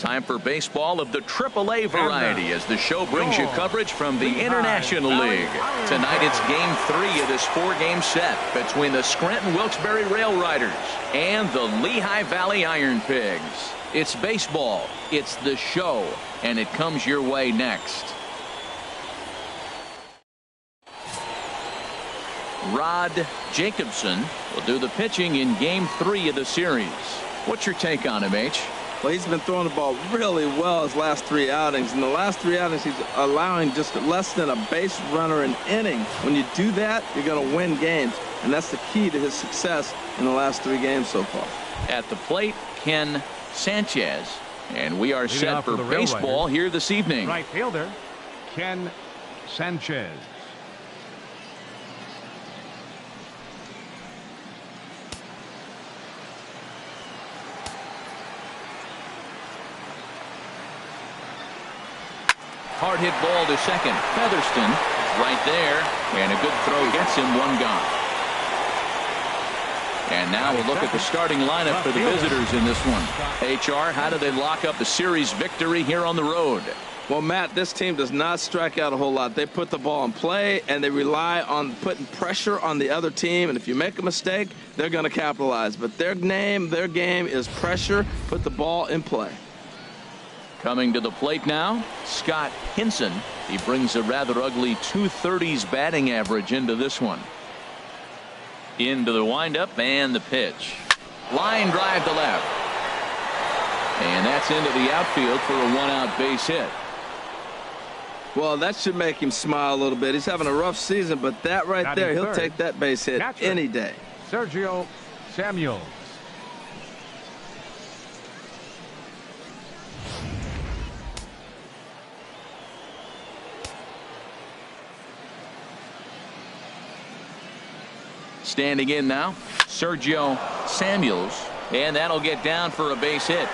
Time for baseball of the AAA variety as the show brings you coverage from the International League. Tonight it's Game 3 of this 4-game set between the Scranton-Wilkes-Barre Rail Riders and the Lehigh Valley Iron Pigs. It's baseball, it's the show, and it comes your way next. Rod Jacobson will do the pitching in Game 3 of the series. What's your take on him, H? Well, he's been throwing the ball really well his last 3 outings. In the last 3 outings, he's allowing just less than a base runner an inning. When you do that, you're going to win games, and that's the key to his success in the last 3 games so far. At the plate, Ken Sanchez, and we are set for baseball here this evening. Right fielder, Ken Sanchez. Hard hit ball to second. Featherston right there, and a good throw gets him 1 gone. And now we'll look at the starting lineup for the visitors in this one. HR, how do they lock up the series victory here on the road? Well, Matt, this team does not strike out a whole lot. They put the ball in play, and they rely on putting pressure on the other team. And if you make a mistake, they're going to capitalize. But their game is pressure, put the ball in play. Coming to the plate now, Scott Henson. He brings a rather ugly 230s batting average into this one. Into the windup and the pitch. Line drive to left. And that's into the outfield for a 1-out base hit. Well, that should make him smile a little bit. He's having a rough season, but that right there, he'll take that base hit any day. Sergio Samuels. Standing in now, Sergio Samuels, and that'll get down for a base hit.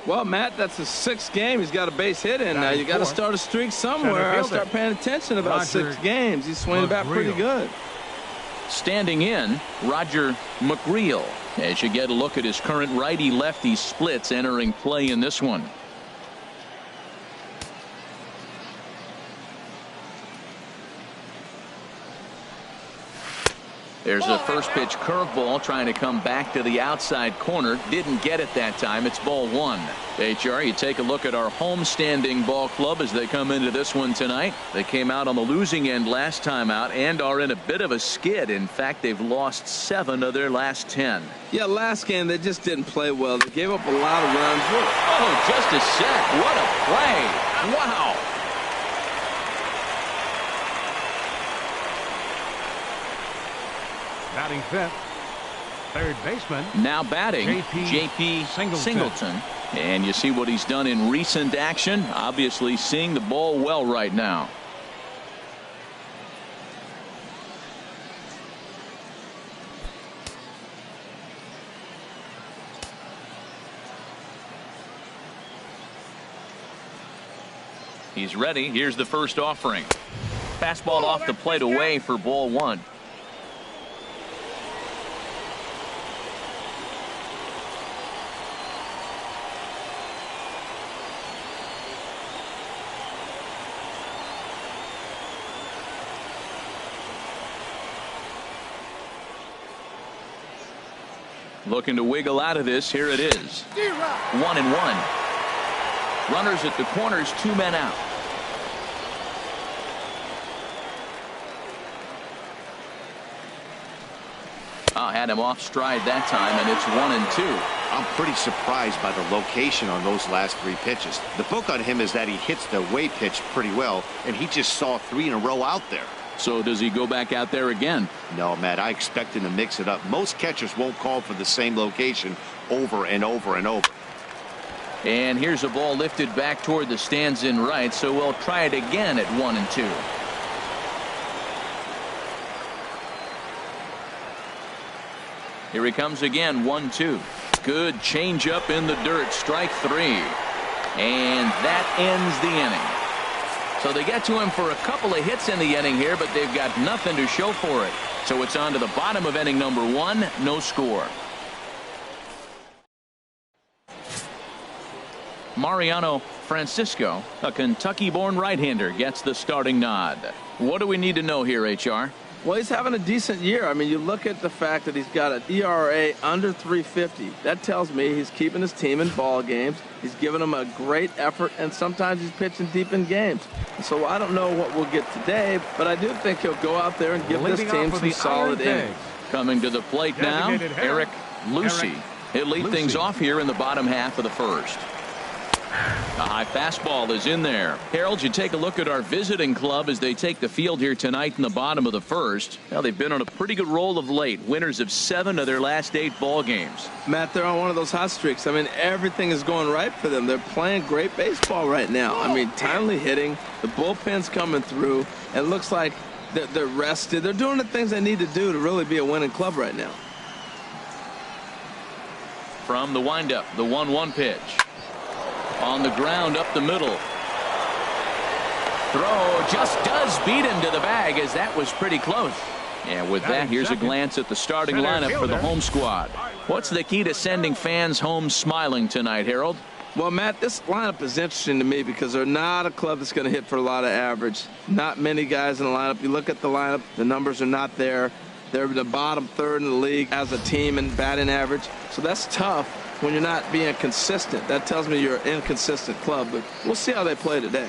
Well, Matt, that's his 6th game. He's got a base hit in now. You got to start a streak somewhere. I'll start paying attention about 6 games. He's swinging back pretty good. Standing in, Roger McGreal, as you get a look at his current righty-lefty splits entering play in this one. There's a first pitch curveball trying to come back to the outside corner. Didn't get it that time. It's ball 1. HR, you take a look at our homestanding ball club as they come into this one tonight. They came out on the losing end last time out and are in a bit of a skid. In fact, they've lost 7 of their last 10. Yeah, last game they just didn't play well. They gave up a lot of runs. Oh, just a sec. What a play. Wow. Batting 5th, third baseman. Now batting, J.P. Singleton. And you see what he's done in recent action. Obviously seeing the ball well right now. He's ready. Here's the first offering. Fastball off the plate away for ball 1. Looking to wiggle out of this. Here it is. 1-1. Runners at the corners, 2 men out. Had him off stride that time, and it's 1-2. I'm pretty surprised by the location on those last 3 pitches. The book on him is that he hits the away pitch pretty well, and he just saw 3 in a row out there. So does he go back out there again? No, Matt, I expect him to mix it up. Most catchers won't call for the same location over and over and over. And here's a ball lifted back toward the stands in right, so we'll try it again at 1-2. Here he comes again, 1-2. Good changeup in the dirt, strike 3. And that ends the inning. So they get to him for a couple of hits in the inning here, but they've got nothing to show for it. So it's on to the bottom of inning number 1. No score. Mariano Francisco, a Kentucky-born right-hander, gets the starting nod. What do we need to know here, HR? Well, he's having a decent year. I mean, you look at the fact that he's got an ERA under 350. That tells me he's keeping his team in ball games. He's giving them a great effort, and sometimes he's pitching deep in games. So I don't know what we'll get today, but I do think he'll go out there and give this team some solid innings. Coming to the plate now, Eric Lucy. He'll lead things off here in the bottom half of the first. A high fastball is in there. Harold, you take a look at our visiting club as they take the field here tonight in the bottom of the first. Well, they've been on a pretty good roll of late. Winners of 7 of their last 8 ball games. Matt, they're on one of those hot streaks. I mean, everything is going right for them. They're playing great baseball right now. I mean, timely hitting. The bullpen's coming through. It looks like they're rested. They're doing the things they need to do to really be a winning club right now. From the windup, the 1-1 pitch. On the ground up the middle. Throw just does beat him to the bag, as that was pretty close. And with that, here's a glance at the starting lineup for the home squad. What's the key to sending fans home smiling tonight, Harold? Well, Matt, this lineup is interesting to me because they're not a club that's going to hit for a lot of average. Not many guys in the lineup. You look at the lineup, the numbers are not there. They're in the bottom third in the league as a team in batting average. So that's tough when you're not being consistent. That tells me you're an inconsistent club, but we'll see how they play today.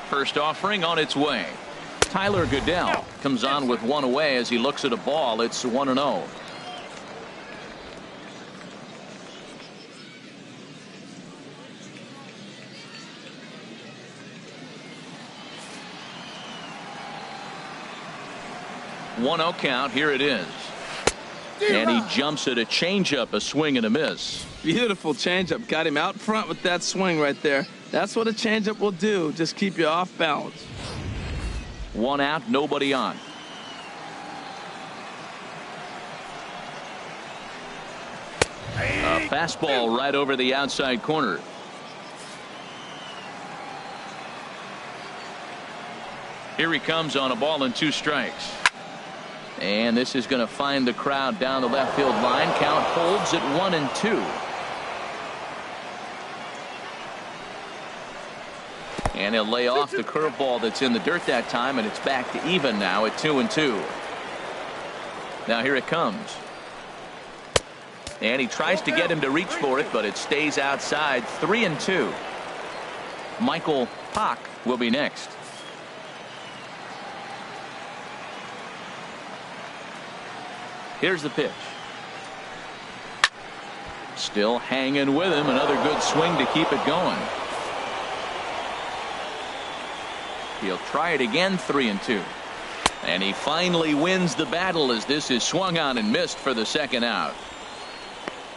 First offering on its way. Tyler Goodell comes on with one away as he looks at a ball. It's 1-0. One-0 count. Here it is. And he jumps at a changeup, a swing and a miss. Beautiful changeup. Got him out front with that swing right there. That's what a changeup will do. Just keep you off balance. 1 out, nobody on. A fastball right over the outside corner. Here he comes on a ball and 2 strikes. And this is going to find the crowd down the left field line. Count holds at 1-2. And he'll lay off the curveball that's in the dirt that time, and it's back to even now at 2-2. Now here it comes. And he tries to get him to reach for it, but it stays outside. 3-2. Michael Pock will be next. Here's the pitch. Still hanging with him. Another good swing to keep it going. He'll try it again. 3-2. And he finally wins the battle as this is swung on and missed for the second out.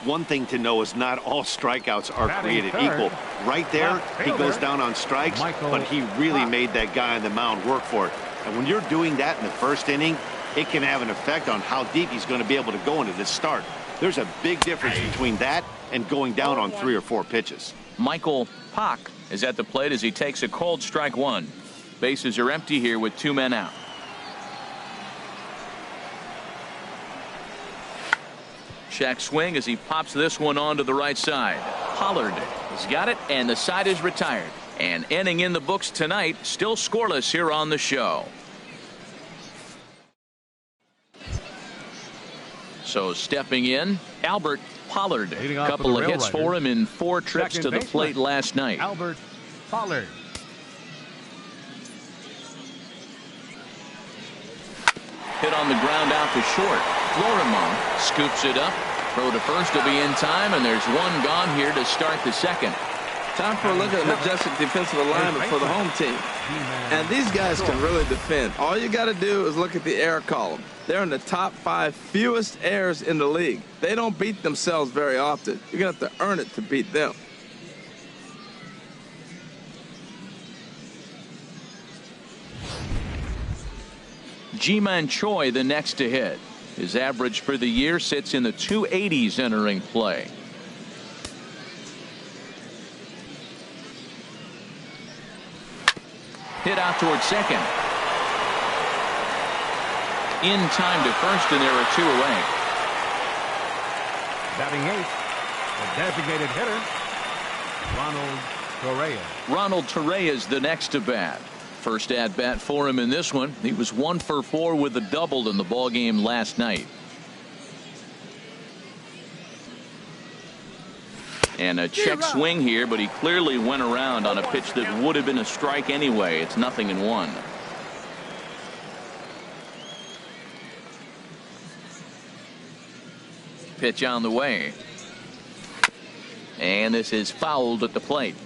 One thing to know is not all strikeouts are created equal. Right there, he goes down on strikes, but he really made that guy on the mound work for it. And when you're doing that in the first inning, it can have an effect on how deep he's going to be able to go into this start. There's a big difference between that and going down on 3 or 4 pitches. Michael Pock is at the plate as he takes a cold strike 1. Bases are empty here with 2 men out. Check swing as he pops this one onto the right side. Pollard has got it, and the side is retired. An inning in the books tonight, still scoreless here on the show. So stepping in, Albert Pollard. A couple of hits for him in 4 trips to the plate last night. Albert Pollard. Hit on the ground out to short. Florimon scoops it up. Throw to first will be in time, and there's 1 gone here to start the second. Time for a look at the majestic defensive alignment for the home team. And these guys can really defend. All you got to do is look at the error column. They're in the top 5 fewest errors in the league. They don't beat themselves very often. You're going to have to earn it to beat them. Ji-Man Choi the next to hit. His average for the year sits in the 280s entering play. Hit out towards second. in time to first, and there are 2 away. Batting 8th, the designated hitter, Ronald Correa. Ronald Correa is the next to bat. First at bat for him in this one. He was 1 for 4 with a double in the ball game last night. And a check swing here, but he clearly went around on a pitch that would have been a strike anyway. It's 0-1. Pitch on the way. And this is fouled at the plate.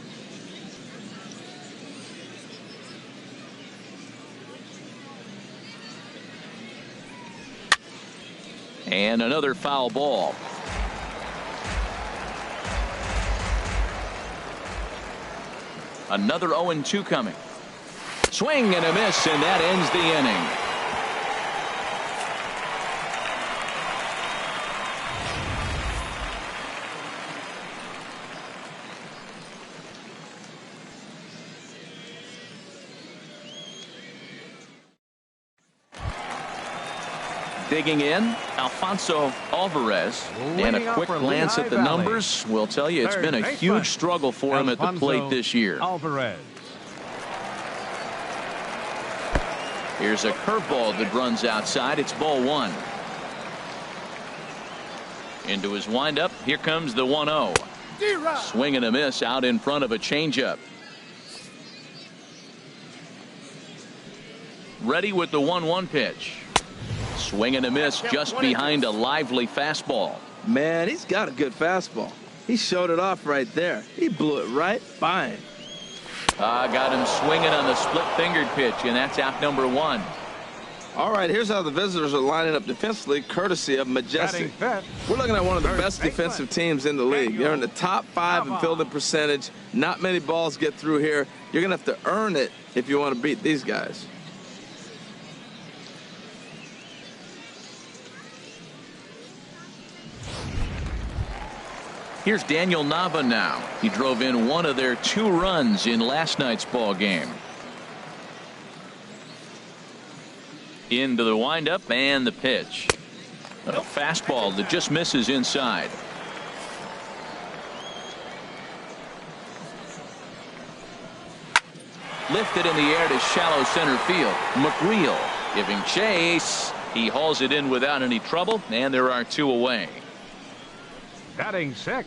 And another foul ball. Another 0-2 coming. Swing and a miss, and that ends the inning. Digging in, Alfonso Alvarez, and a quick glance at the numbers will tell you it's been a huge struggle for him at the plate this year. Alvarez. Here's a curveball that runs outside. It's ball 1. Into his windup. Here comes the 1-0. Swing and a miss out in front of a changeup. Ready with the 1-1 pitch. Swing and a miss just behind a lively fastball. Man, he's got a good fastball. He showed it off right there. He blew it right by him. Got him swinging on the split-fingered pitch, and that's out number 1. All right, here's how the visitors are lining up defensively, courtesy of Majestic. We're looking at one of the best defensive teams in the league. They're in the top 5 in fielding percentage. Not many balls get through here. You're going to have to earn it if you want to beat these guys. Here's Daniel Nava now. He drove in one of their 2 runs in last night's ball game. Into the windup and the pitch. A fastball that just misses inside. Lifted in the air to shallow center field. McReel giving chase. He hauls it in without any trouble, and there are 2 away. Batting 6th,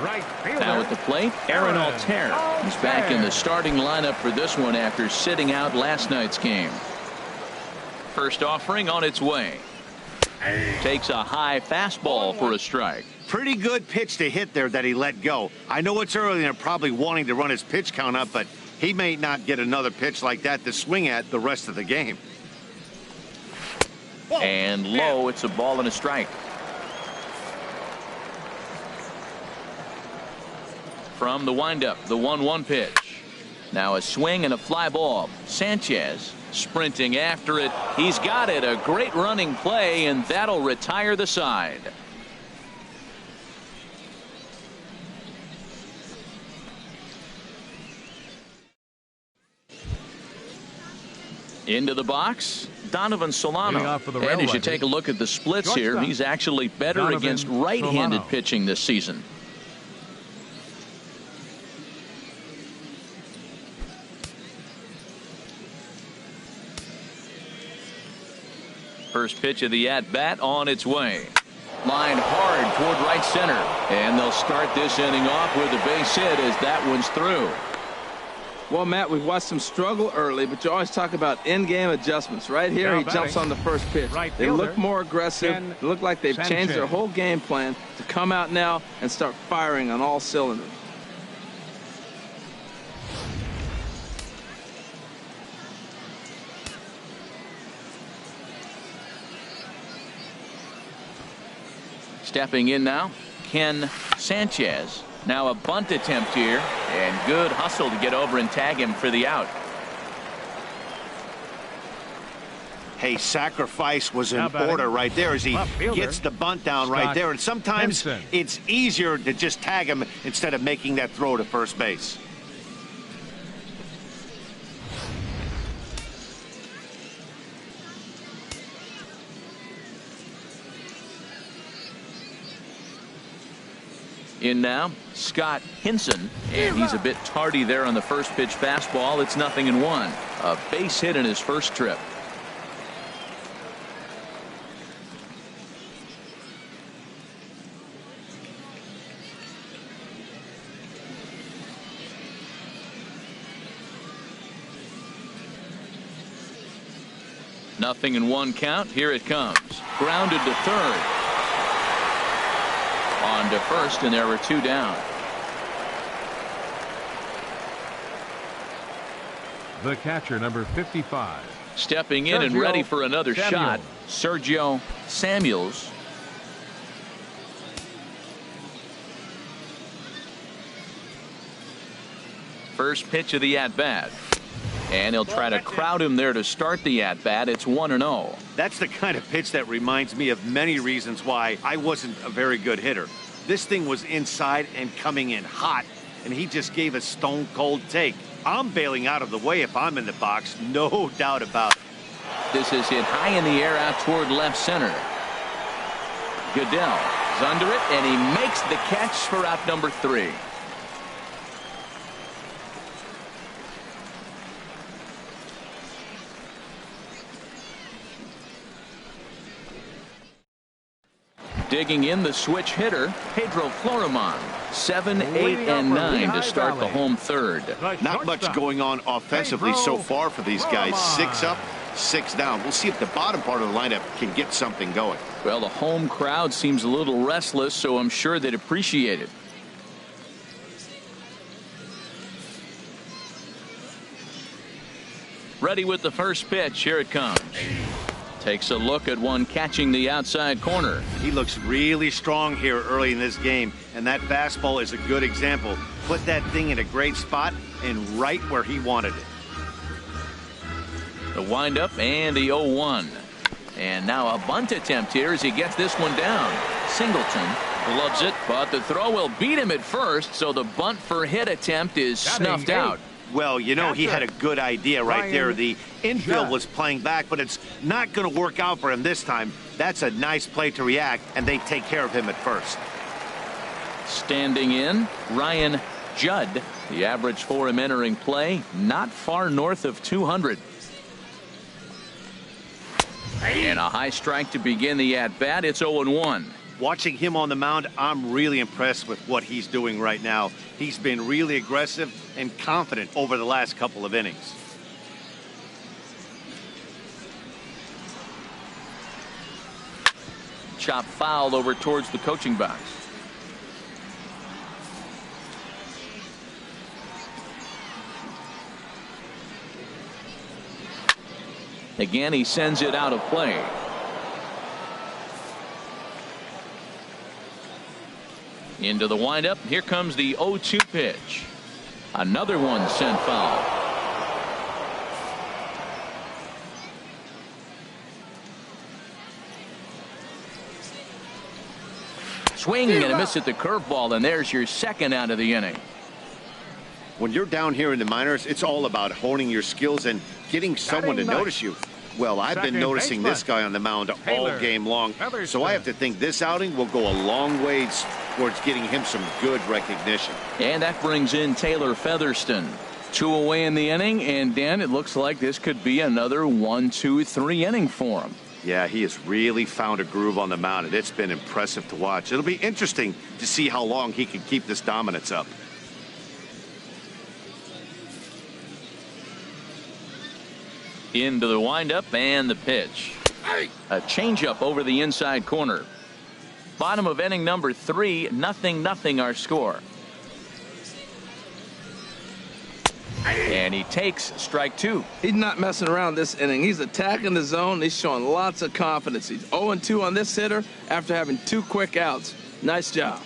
right fielder. Now at the plate, Aaron Altair. He's back in the starting lineup for this one after sitting out last night's game. First offering on its way. Takes a high fastball for a strike. Pretty good pitch to hit there that he let go. I know it's early and they're probably wanting to run his pitch count up, but he may not get another pitch like that to swing at the rest of the game. And low, it's a ball and a strike. From the windup, the 1-1 pitch. Now a swing and a fly ball. Sanchez sprinting after it. He's got it. A great running play, and that'll retire the side. Into the box, Donovan Solano. And as you take a look at the splits here, he's actually better against right-handed pitching this season. First pitch of the at-bat on its way. Line hard toward right center. And they'll start this inning off with a base hit as that one's through. Well, Matt, we've watched him struggle early, but you always talk about in-game adjustments. Right here, he jumps on the first pitch. They look more aggressive. They look like they've changed their whole game plan to come out now and start firing on all cylinders. Stepping in now, Ken Sanchez. Now a bunt attempt here, and good hustle to get over and tag him for the out. Hey, sacrifice was in order right there as he gets the bunt down right there. And sometimes Henson. It's easier to just tag him instead of making that throw to first base. In now, Scott Henson, and he's a bit tardy there on the first pitch fastball. It's 0-1. A base hit in his first trip. Nothing in one count. Here it comes. Grounded to third. On to first, and there were two down. The catcher, number 55. Stepping in and ready for another shot, Sergio Samuels. First pitch of the at-bat. And he'll try to crowd him there to start the at-bat. It's 1-0. That's the kind of pitch that reminds me of many reasons why I wasn't a very good hitter. This thing was inside and coming in hot, and he just gave a stone-cold take. I'm bailing out of the way if I'm in the box, no doubt about it. This is hit high in the air out toward left center. Goodell is under it, and he makes the catch for out number 3. Digging in the switch hitter, Pedro Florimon. 7, 8, and 9 to start the home third. Not much going on offensively so far for these guys. 6 up, 6 down. We'll see if the bottom part of the lineup can get something going. Well, the home crowd seems a little restless, so I'm sure they'd appreciate it. Ready with the first pitch. Here it comes. Takes a look at one catching the outside corner. He looks really strong here early in this game, and that fastball is a good example. Put that thing in a great spot and right where he wanted it. The windup and the 0-1. And now a bunt attempt here as he gets this one down. Singleton gloves it, but the throw will beat him at first, so the bunt for hit attempt is snuffed out. Well, you know, he had a good idea right there. The infield was playing back, but it's not going to work out for him this time. That's a nice play to react, and they take care of him at first. Standing in, Ryan Judd. The average for him entering play, not far north of 200. And a high strike to begin the at-bat. It's 0-1. Watching him on the mound, I'm really impressed with what he's doing right now. He's been really aggressive and confident over the last couple of innings. Chop foul over towards the coaching box. Again, he sends it out of play. Into the windup. Here comes the 0-2 pitch. Another one sent foul. Swinging and a miss at the curveball, and there's your second out of the inning. When you're down here in the minors, it's all about honing your skills and getting someone to notice you. Well, I've been noticing this guy on the mound all game long, so I have to think this outing will go a long ways towards getting him some good recognition. And that brings in Taylor Featherston. 2 away in the inning, and Dan, it looks like this could be another 1, 2, 3 inning for him. Yeah, he has really found a groove on the mound, and it's been impressive to watch. It'll be interesting to see how long he can keep this dominance up. Into the windup and the pitch. A changeup over the inside corner. Bottom of inning number 3, 0-0 our score. And he takes strike 2. He's not messing around this inning. He's attacking the zone. He's showing lots of confidence. He's 0-2 on this hitter after having 2 quick outs. Nice job.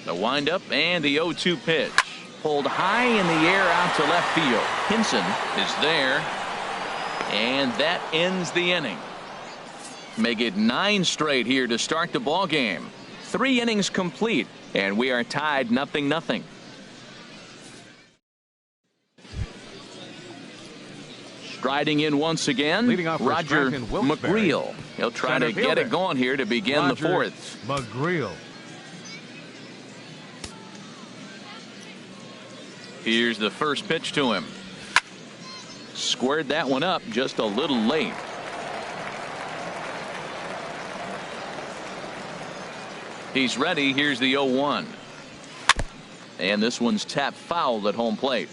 The windup and the 0-2 pitch. Pulled high in the air out to left field. Henson is there. And that ends the inning. Make it 9 straight here to start the ball game. 3 innings complete, and we are tied 0-0. Striding in once again, Leading off for Roger Scranton, Wilkes-Barre. McGreal. He'll try Center to get fielder, it going here to begin Roger the fourth. McGreal. Here's the first pitch to him. Squared that one up just a little late. He's ready. Here's the 0-1. And this one's tapped foul at home plate.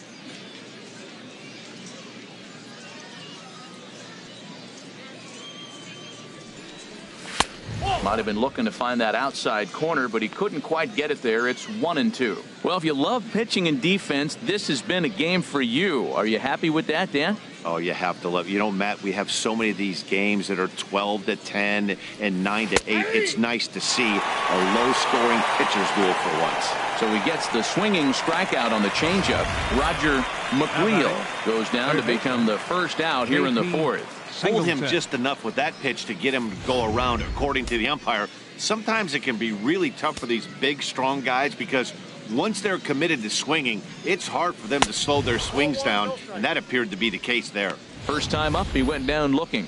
Might have been looking to find that outside corner, but he couldn't quite get it there. It's 1-2. Well, if you love pitching and defense, this has been a game for you. Are you happy with that, Dan? Oh, you have to love. You know, Matt, we have so many of these games that are 12-10 and 9-8. It's nice to see a low-scoring pitcher's duel for once. So he gets the swinging strikeout on the changeup. Roger McGreal goes down to become the first out here in the fourth. Fool him just enough with that pitch to get him to go around, according to the umpire. Sometimes it can be really tough for these big, strong guys because once they're committed to swinging, it's hard for them to slow their swings down, and that appeared to be the case there. First time up, he went down looking.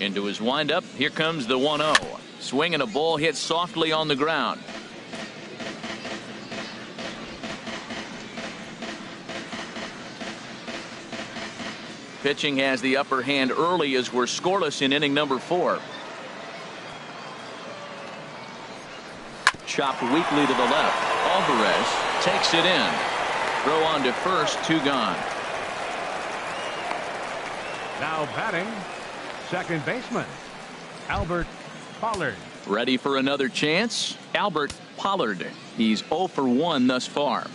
Into his windup, here comes the 1-0. Swinging a ball hit softly on the ground. Pitching has the upper hand early as we're scoreless in inning number 4. Chopped weakly to the left. Alvarez takes it in. Throw on to first, 2 gone. Now batting, second baseman, Albert Pollard. Ready for another chance? Albert Pollard. He's 0 for 1 thus far.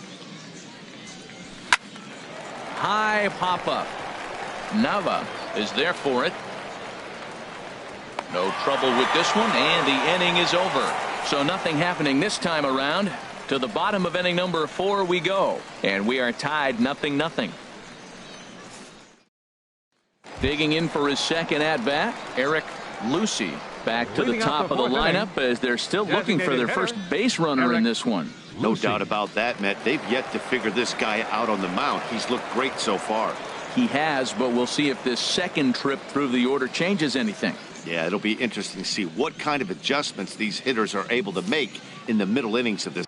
High pop up. Nava is there for it. No trouble with this one, and the inning is over. So nothing happening this time around. To the bottom of inning number 4 we go, and we are tied 0-0. Digging in for his second at bat, Eric Lucy back to the top of the lineup as they're still looking for their first base runner in this one. No doubt about that, Matt. They've yet to figure this guy out on the mound. He's looked great so far. He has, but we'll see if this second trip through the order changes anything. Yeah, it'll be interesting to see what kind of adjustments these hitters are able to make in the middle innings of this.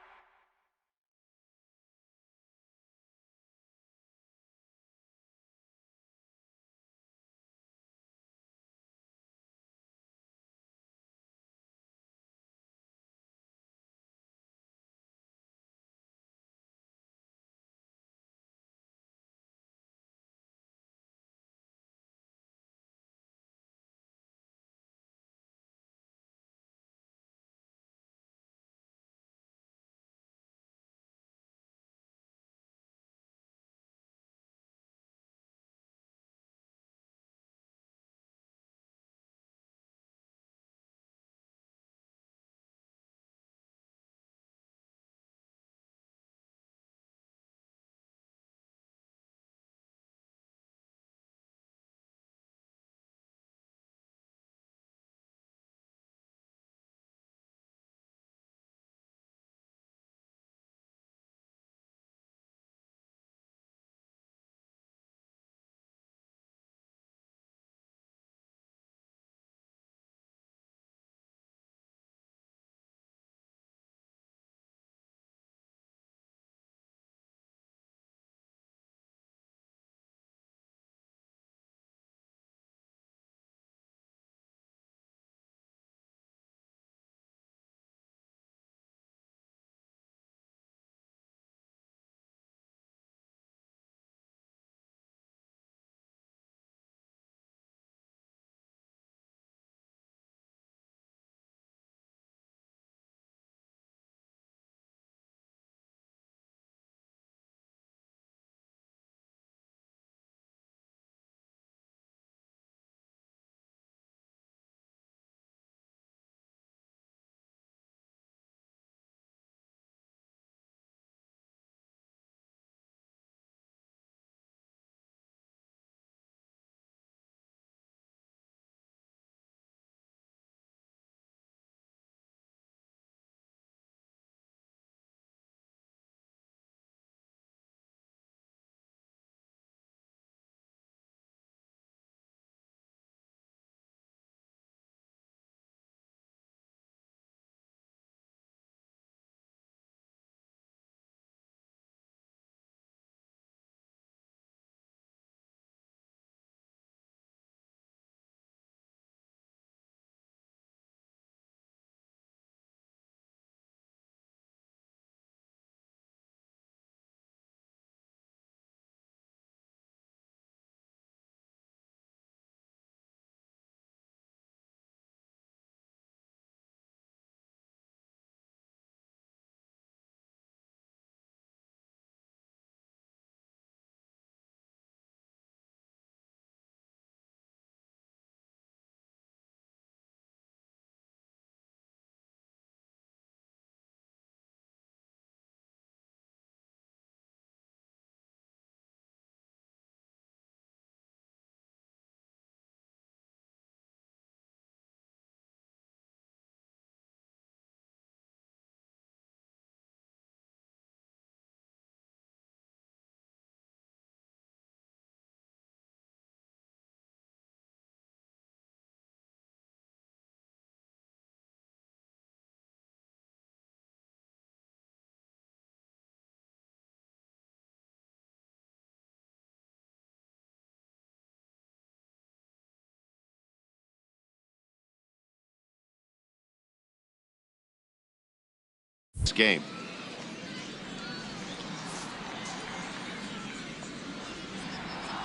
game.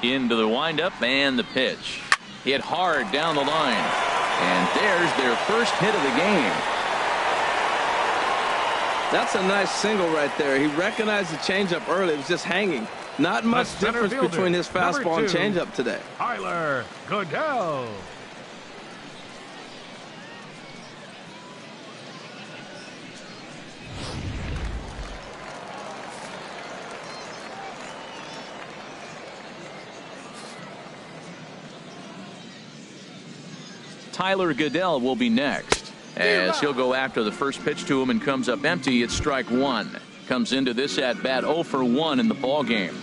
Into the windup and the pitch. Hit hard down the line. And there's their first hit of the game. That's a nice single right there. He recognized the changeup early. It was just hanging. Not much difference between his fastball and changeup today. Tyler Goodell. Tyler Goodell will be next, as he'll go after the first pitch to him and comes up empty. It's strike one. Comes into this at bat 0 for 1 in the ball game.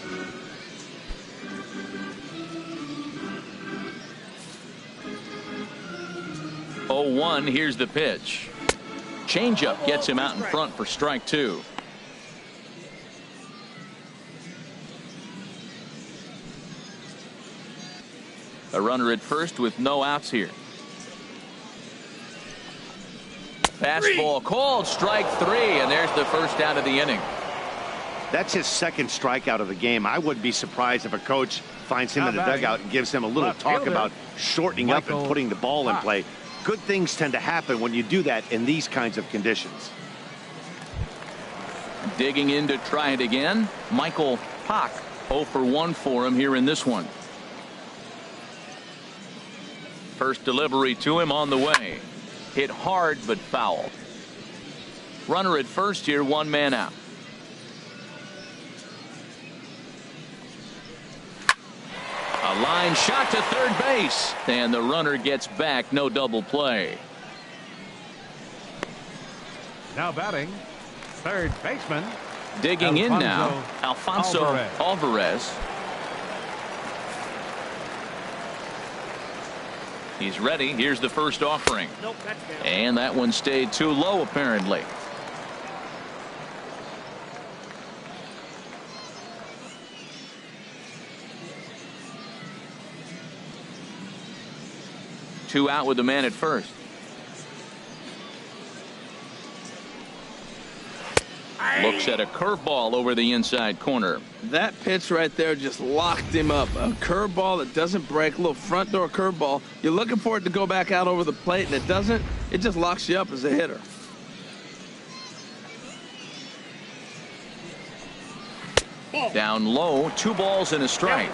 Oh, 1. Here's the pitch. Changeup gets him out in front for strike 2. A runner at first with no outs here. Fastball called, strike 3, and there's the first out of the inning. That's his second strikeout of the game. I wouldn't be surprised if a coach finds him in the dugout and gives him a little talk about shortening up and putting the ball in play. Good things tend to happen when you do that in these kinds of conditions. Digging in to try it again, Michael Pock. 0 for 1 for him here in this one. First delivery to him on the way. Hit hard but foul. Runner at first here, 1 man out. A line shot to third base, and the runner gets back. No double play. Now batting, third baseman. Digging in now, Alfonso Alvarez. He's ready. Here's the first offering. And that one stayed too low, apparently. Two out with the man at first. Looks at a curveball over the inside corner. That pitch right there just locked him up. A curveball that doesn't break, a little front door curveball. You're looking for it to go back out over the plate, and it doesn't. It just locks you up as a hitter. Down low, 2 balls and a strike.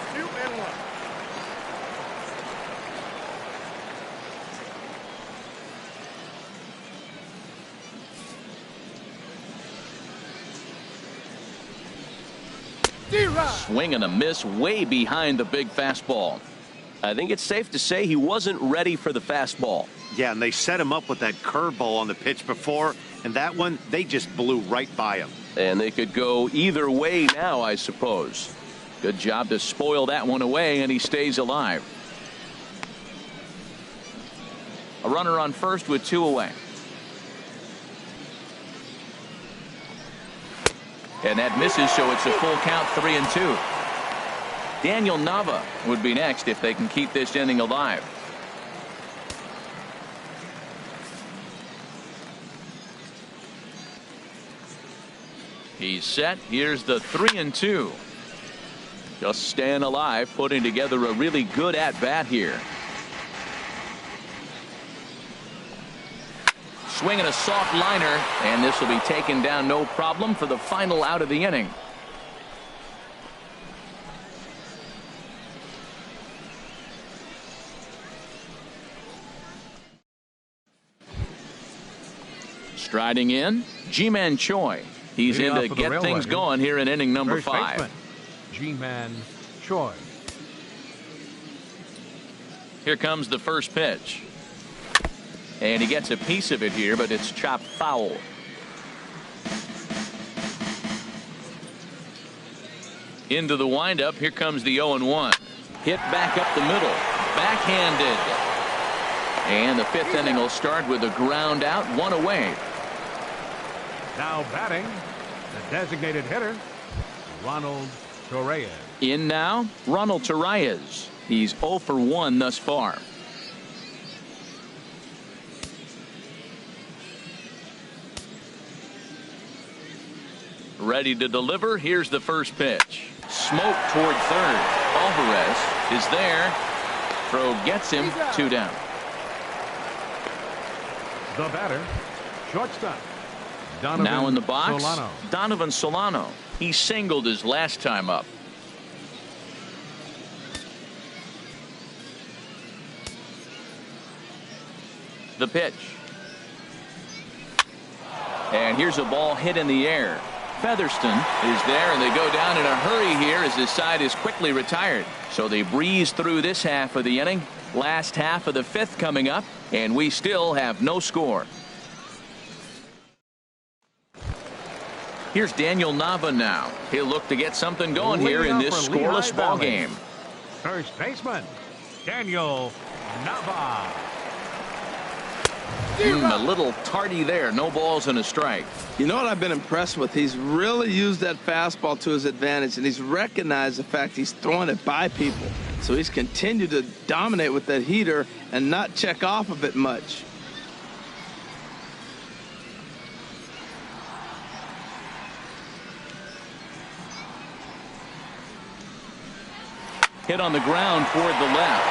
Swing and a miss way behind the big fastball. I think it's safe to say he wasn't ready for the fastball. Yeah, and they set him up with that curveball on the pitch before, and that one, they just blew right by him. And they could go either way now, I suppose. Good job to spoil that one away, and he stays alive. A runner on first with 2 away. And that misses, so it's a full count, 3-2. Daniel Nava would be next if they can keep this inning alive. He's set. Here's the 3-2. Just staying alive, putting together a really good at-bat here. Swinging a soft liner, and this will be taken down no problem for the final out of the inning. Striding in, Ji-Man Choi. He's in to get things going here in inning number 5. Ji-Man Choi. Here comes the first pitch. And he gets a piece of it here, but it's chopped foul. Into the windup. Here comes the 0-1. Hit back up the middle. Backhanded. And the 5th inning will start with a ground out, 1 away. Now batting, the designated hitter, Ronald Correa. In now, Ronald Correa. He's 0 for 1 thus far. ready to deliver. Here's the first pitch. Smoke toward third. Alvarez is there. Throw gets him. 2 down. The batter, shortstop. Donovan Now in the box, Solano. Donovan Solano. He singled his last time up. The pitch. And here's a ball hit in the air. Featherston is there, and they go down in a hurry here as his side is quickly retired. So they breeze through this half of the inning. Last half of the 5th coming up, and we still have no score. Here's Daniel Nava now. He'll look to get something going here in this scoreless ball game. First baseman, Daniel Nava. A little tardy there. No balls and a strike. You know what I've been impressed with? He's really used that fastball to his advantage, and he's recognized the fact he's throwing it by people. So he's continued to dominate with that heater and not check off of it much. Hit on the ground toward the left.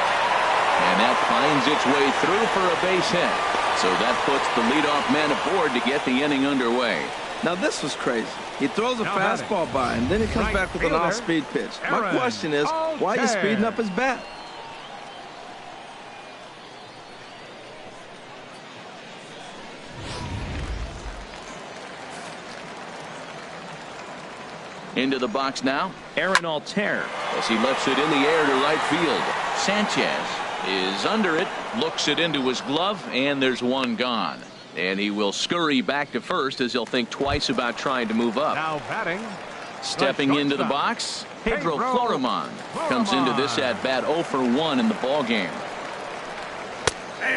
And that finds its way through for a base hit. So that puts the leadoff man aboard to get the inning underway. Now this was crazy. He throws a fastball by, and then he comes back with an off-speed pitch. My question is, why are you speeding up his bat? Into the box now, Aaron Altair as he lifts it in the air to right field. Sanchez is under it, looks it into his glove, and there's one gone. And he will scurry back to first as he'll think twice about trying to move up. Now batting. Stepping into the box, Pedro Florimon comes into this at bat 0 for 1 in the ball game.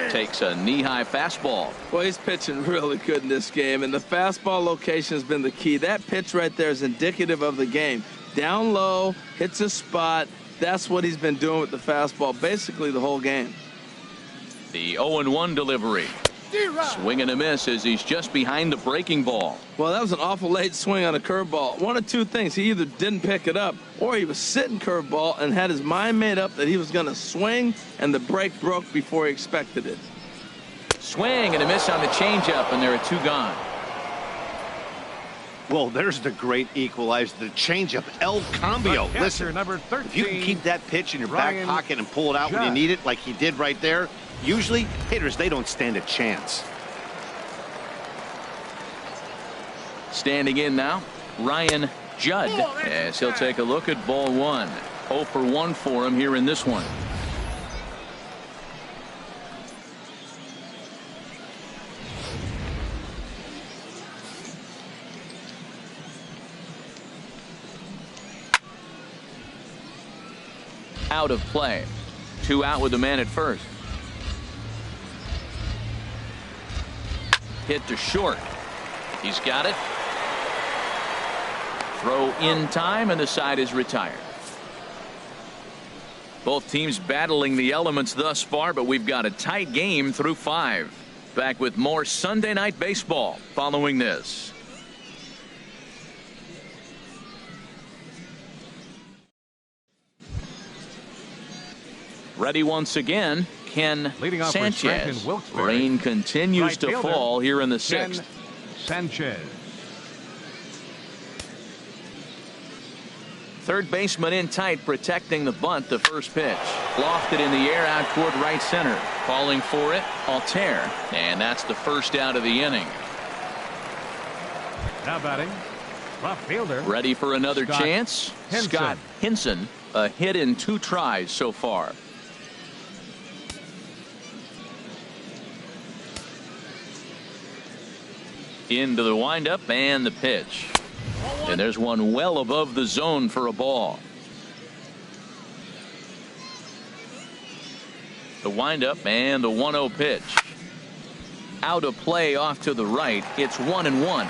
Takes a knee-high fastball. Well, he's pitching really good in this game, and the fastball location has been the key. That pitch right there is indicative of the game. Down low, hits a spot. That's what he's been doing with the fastball basically the whole game. The 0-1 delivery. Swing and a miss as he's just behind the breaking ball. Well, that was an awful late swing on a curveball. One of two things. He either didn't pick it up or he was sitting curveball and had his mind made up that he was going to swing, and the break broke before he expected it. Swing and a miss on the changeup, and there are 2 gone. Well, there's the great equalizer, the changeup, El Cambio. Listen, number 13, if you can keep that pitch in your back pocket and pull it out when you need it, like he did right there, usually hitters, they don't stand a chance. Standing in now, Ryan Judd, as he'll take a look at ball 1. 0 for 1 for him here in this one. Out of play. 2 out with the man at first. Hit to short. He's got it. Throw in time, and the side is retired. Both teams battling the elements thus far, but we've got a tight game through 5. Back with more Sunday Night Baseball following this. Ready once again, Ken Sanchez. Rain continues to fall here in the 6th. Sanchez. Third baseman in tight, protecting the bunt. The first pitch lofted in the air out toward right center. Calling for it, Altair, and that's the first out of the inning. Now batting, left fielder. Ready for another chance. Henson. Scott Henson, a hit in 2 tries so far. Into the windup and the pitch. And there's one well above the zone for a ball. The windup and the 1-0 pitch. Out of play off to the right. It's 1-1.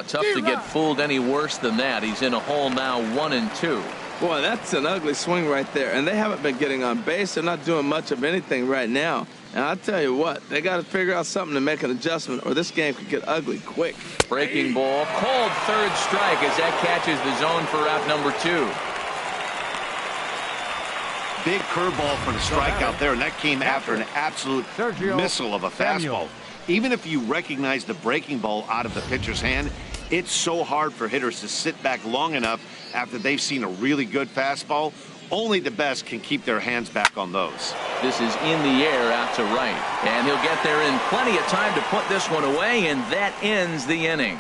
Tough to get fooled any worse than that. He's in a hole now, 1-2. Boy, that's an ugly swing right there. And they haven't been getting on base. They're not doing much of anything right now. And I'll tell you what, they got to figure out something to make an adjustment, or this game could get ugly quick. Breaking ball, called third strike as that catches the zone for out number 2. Big curveball for the strikeout there, and that came after an absolute missile of a fastball. Even if you recognize the breaking ball out of the pitcher's hand, it's so hard for hitters to sit back long enough after they've seen a really good fastball. Only the best can keep their hands back on those. This is in the air out to right, and he'll get there in plenty of time to put this one away, and that ends the inning.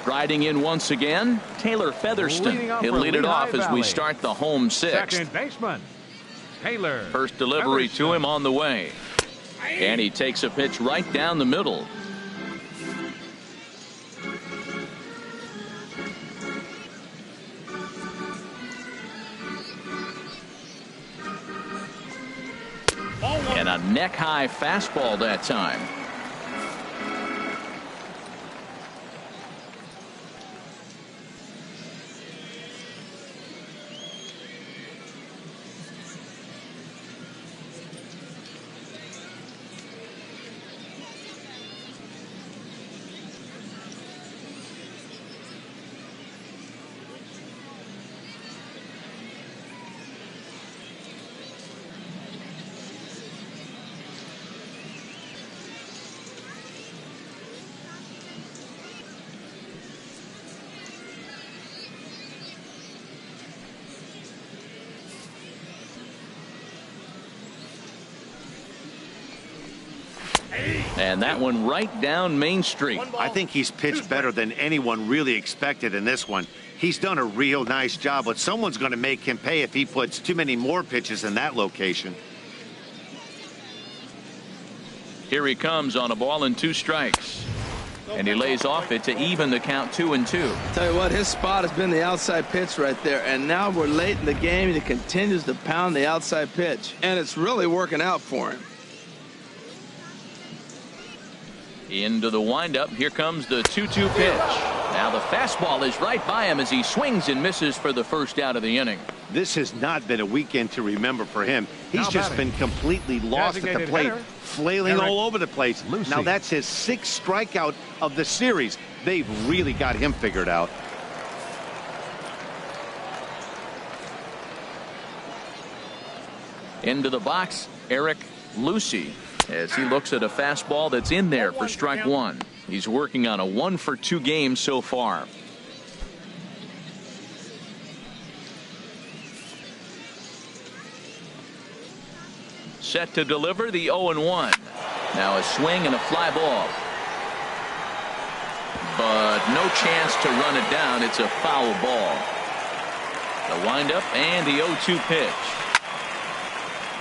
Striding in once again, Taylor Featherston. He'll lead it off as we start the home 6th. Second baseman, Taylor. First delivery Featherston. to him on the way. And he takes a pitch right down the middle. And a neck-high fastball that time. And that one right down Main Street. I think he's pitched better than anyone really expected in this one. He's done a real nice job, but someone's going to make him pay if he puts too many more pitches in that location. Here he comes on a ball and 2 strikes. And he lays off it to even the count 2-2. Tell you what, his spot has been the outside pitch right there, and now we're late in the game and he continues to pound the outside pitch, and it's really working out for him. Into the windup. Here comes the 2-2 pitch. Now the fastball is right by him as he swings and misses for the first out of the inning. This has not been a weekend to remember for him. He's just been completely lost at the plate, flailing all over the place. Now that's his 6th strikeout of the series. They've really got him figured out. Into the box, Eric Lucy, as he looks at a fastball that's in there for strike 1. He's working on a 1-for-2 game so far. Set to deliver the 0-1. Now a swing and a fly ball. But no chance to run it down. It's a foul ball. The windup and the 0-2 pitch.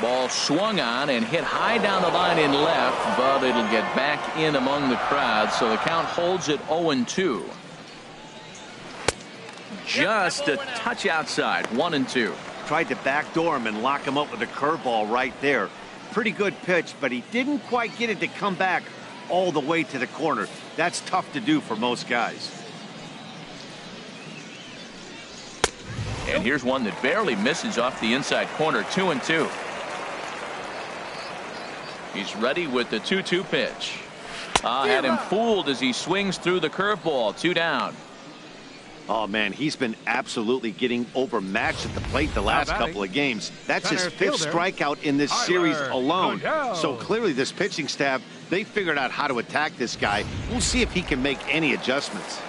Ball swung on and hit high down the line in left, but it'll get back in among the crowd, so the count holds at 0-2. Just a touch outside, 1-2. Tried to backdoor him and lock him up with a curveball right there. Pretty good pitch, but he didn't quite get it to come back all the way to the corner. That's tough to do for most guys. And here's one that barely misses off the inside corner, 2-2. He's ready with the 2-2 pitch. Had him fooled as he swings through the curveball. 2 down. Oh, man, he's been absolutely getting overmatched at the plate the last couple of games. That's his 5th strikeout in this series alone. So clearly this pitching staff, they figured out how to attack this guy. We'll see if he can make any adjustments.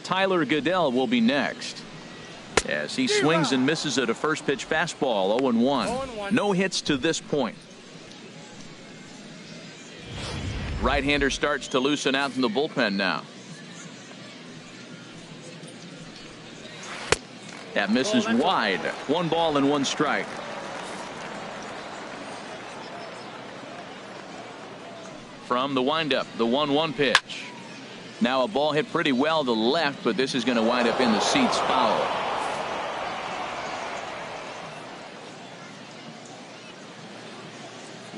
Tyler Goodell will be next as he swings and misses at a first pitch fastball. 0-1. No hits to this point. Right-hander starts to loosen out in the bullpen now. That misses wide. 1 ball and 1 strike. From the windup, the 1-1 pitch. Now a ball hit pretty well to the left, but this is going to wind up in the seats foul.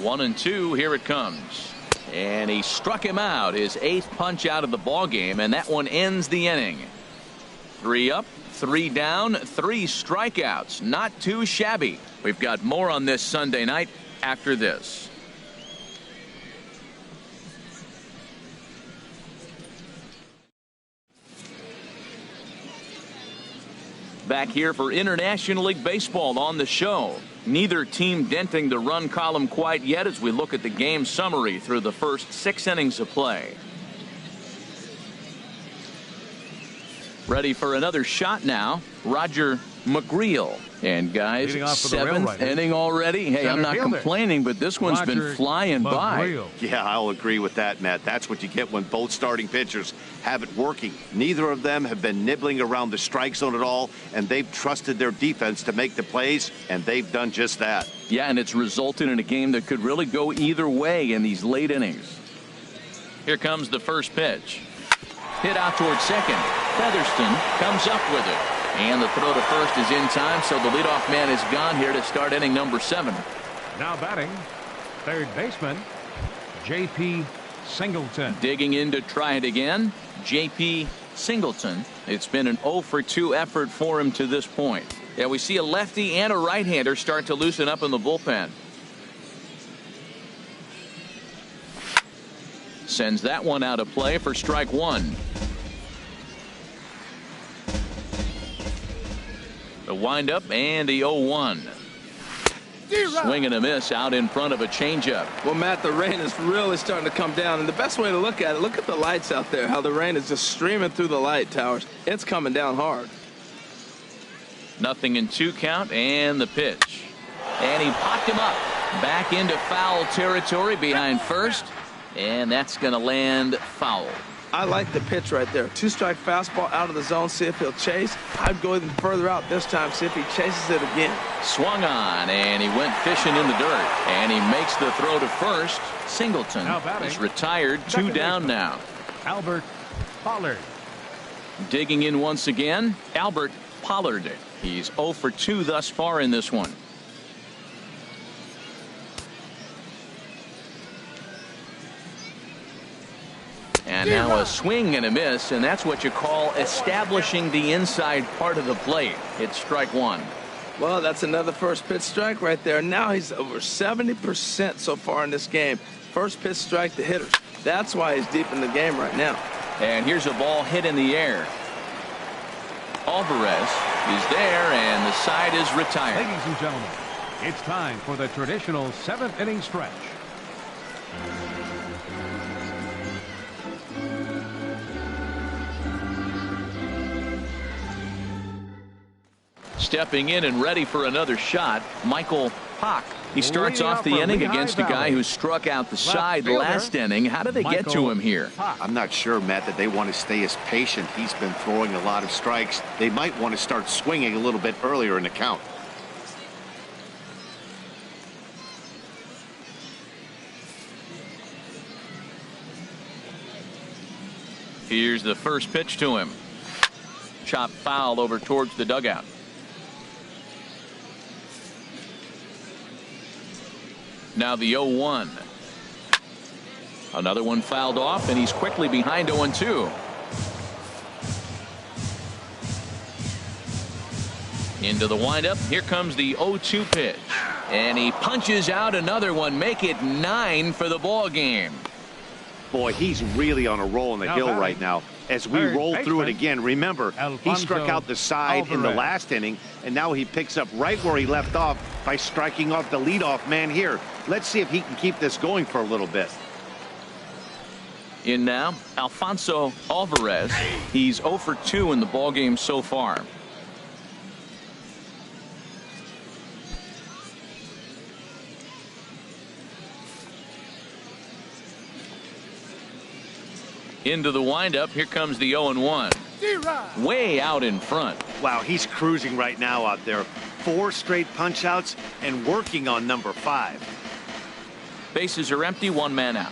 One and two, here it comes. And he struck him out, his 8th punch out of the ball game, and that one ends the inning. 3 up, 3 down, 3 strikeouts. Not too shabby. We've got more on this Sunday night after this. Back here for International League Baseball on the show. Neither team denting the run column quite yet as we look at the game summary through the first 6 innings of play. Ready for another shot now, Roger McGreal. And guys, 7th inning already. Hey, I'm not complaining, but this one's been flying by. Yeah, I'll agree with that, Matt. That's what you get when both starting pitchers have it working. Neither of them have been nibbling around the strike zone at all, and they've trusted their defense to make the plays, and they've done just that. Yeah, and it's resulted in a game that could really go either way in these late innings. Here comes the first pitch. Hit out towards second. Featherston comes up with it. And the throw to first is in time, so the leadoff man is gone here to start inning number 7. Now batting, third baseman, J.P. Singleton. Digging in to try it again, J.P. Singleton. It's been an 0-for-2 effort for him to this point. Yeah, we see a lefty and a right-hander start to loosen up in the bullpen. Sends that one out of play for strike 1. The windup and the 0-1. Swing and a miss out in front of a changeup. Well, Matt, the rain is really starting to come down, and the best way to look at it, look at the lights out there, how the rain is just streaming through the light towers. It's coming down hard. 0-2 count and the pitch. And he popped him up. Back into foul territory behind first, and that's going to land foul. I like the pitch right there. 2-strike fastball out of the zone. See if he'll chase. I'd go even further out this time. See if he chases it again. Swung on, and he went fishing in the dirt. And he makes the throw to first. Singleton is retired. 2 down now. Albert Pollard. Digging in once again, Albert Pollard. He's 0-for-2 thus far in this one. And now a swing and a miss, and that's what you call establishing the inside part of the plate. It's strike 1. Well, that's another first pitch strike right there. Now he's over 70% so far in this game. First pitch strike to hitters. That's why he's deep in the game right now. And here's a ball hit in the air. Alvarez is there, and the side is retired. Ladies and gentlemen, it's time for the traditional 7th inning stretch. Stepping in and ready for another shot, Michael Hock. He starts off the inning against a guy who struck out the side last inning. How do they get to him here? I'm not sure, Matt, that they want to stay as patient. He's been throwing a lot of strikes. They might want to start swinging a little bit earlier in the count. Here's the first pitch to him. Chop foul over towards the dugout. Now the 0-1. Another one fouled off, and he's quickly behind 0-2. Into the windup. Here comes the 0-2 pitch. And he punches out another one. Make it 9 for the ball game. Boy, he's really on a roll in the hill right now. As we roll through it again, remember, he struck out the side in the last inning, and now he picks up right where he left off by striking off the leadoff man here. Let's see if he can keep this going for a little bit. In now, Alfonso Alvarez. He's 0-for-2 in the ballgame so far. Into the windup. Here comes the 0-1. Way out in front. Wow, he's cruising right now out there. 4 straight punch-outs and working on number 5. Bases are empty, 1 man out.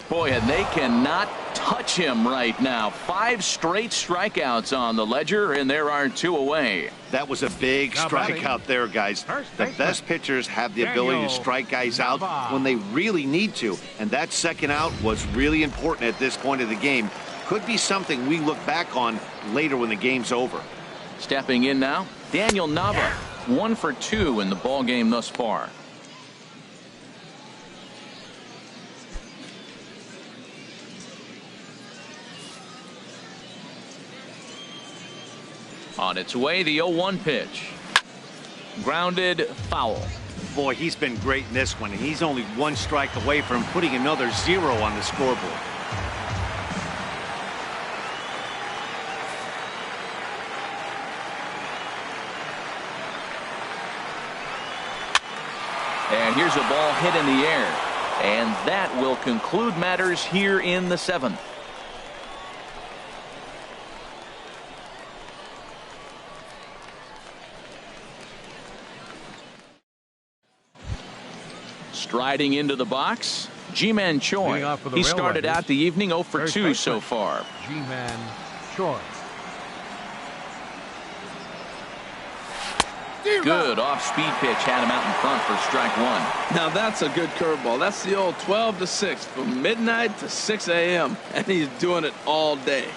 Boy, and they cannot touch him right now. 5 straight strikeouts on the ledger, and there are 2 away. That was a big strikeout there, guys. The best pitchers have the ability to strike guys out when they really need to, and that second out was really important at this point of the game. Could be something we look back on later when the game's over. Stepping in now, Daniel Nava, 1 for 2 in the ball game thus far. On its way, the 0-1 pitch. Grounded, foul. Boy, he's been great in this one, and he's only 1 strike away from putting another 0 on the scoreboard. And here's a ball hit in the air. And that will conclude matters here in the 7th. Striding into the box, Ji-Man Choi. He started out the evening 0 for 2 so far. Ji-Man Choi. Good off-speed pitch had him out in front for strike 1. Now that's a good curveball. That's the old 12 to 6 from midnight to 6 a.m. and he's doing it all day.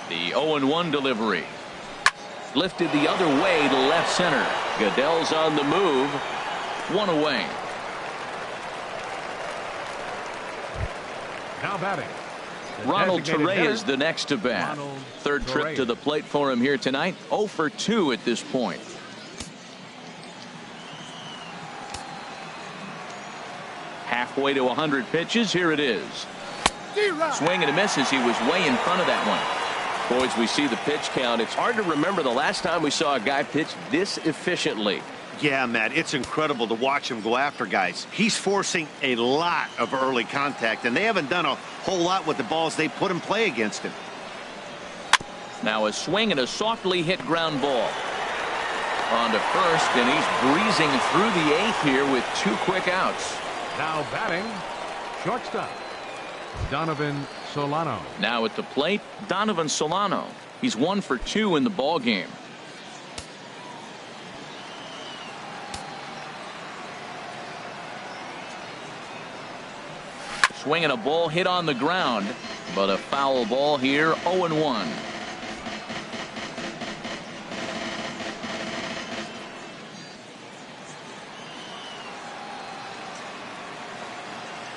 The 0-1 delivery. Lifted the other way to left center. Goodell's on the move. 1 away. Now batting, Ronald Correa is the next to bat. Third trip to the plate for him here tonight. 0 for 2 at this point. Halfway to 100 pitches. Here it is. Swing and a miss as he was way in front of that one. Boys, we see the pitch count. It's hard to remember the last time we saw a guy pitch this efficiently. Yeah, Matt, it's incredible to watch him go after guys. He's forcing a lot of early contact, and they haven't done a whole lot with the balls they put in play against him. Now a swing and a softly hit ground ball. On to first, and he's breezing through the 8th here with 2 quick outs. now batting, shortstop, Donovan Solano. Now at the plate, Donovan Solano. He's 1 for 2 in the ball game. Swinging a ball hit on the ground, but a foul ball here, 0-1.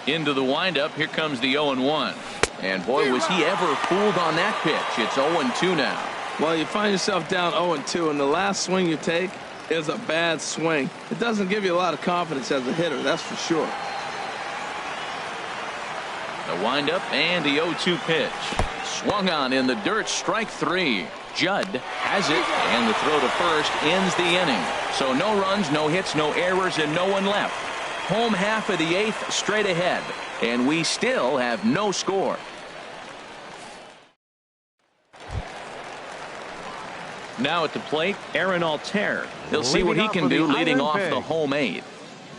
Into the windup, here comes the 0-1. And boy, was he ever fooled on that pitch. It's 0-2 now. Well, you find yourself down 0-2, and the last swing you take is a bad swing. It doesn't give you a lot of confidence as a hitter, that's for sure. The windup and the 0-2 pitch. Swung on in the dirt, strike 3. Judd has it, and the throw to first ends the inning. So no runs, no hits, no errors, and no one left. Home half of the 8th straight ahead, and we still have no score. Now at the plate, Aaron Altair. He'll see what he can do leading off the home 8th.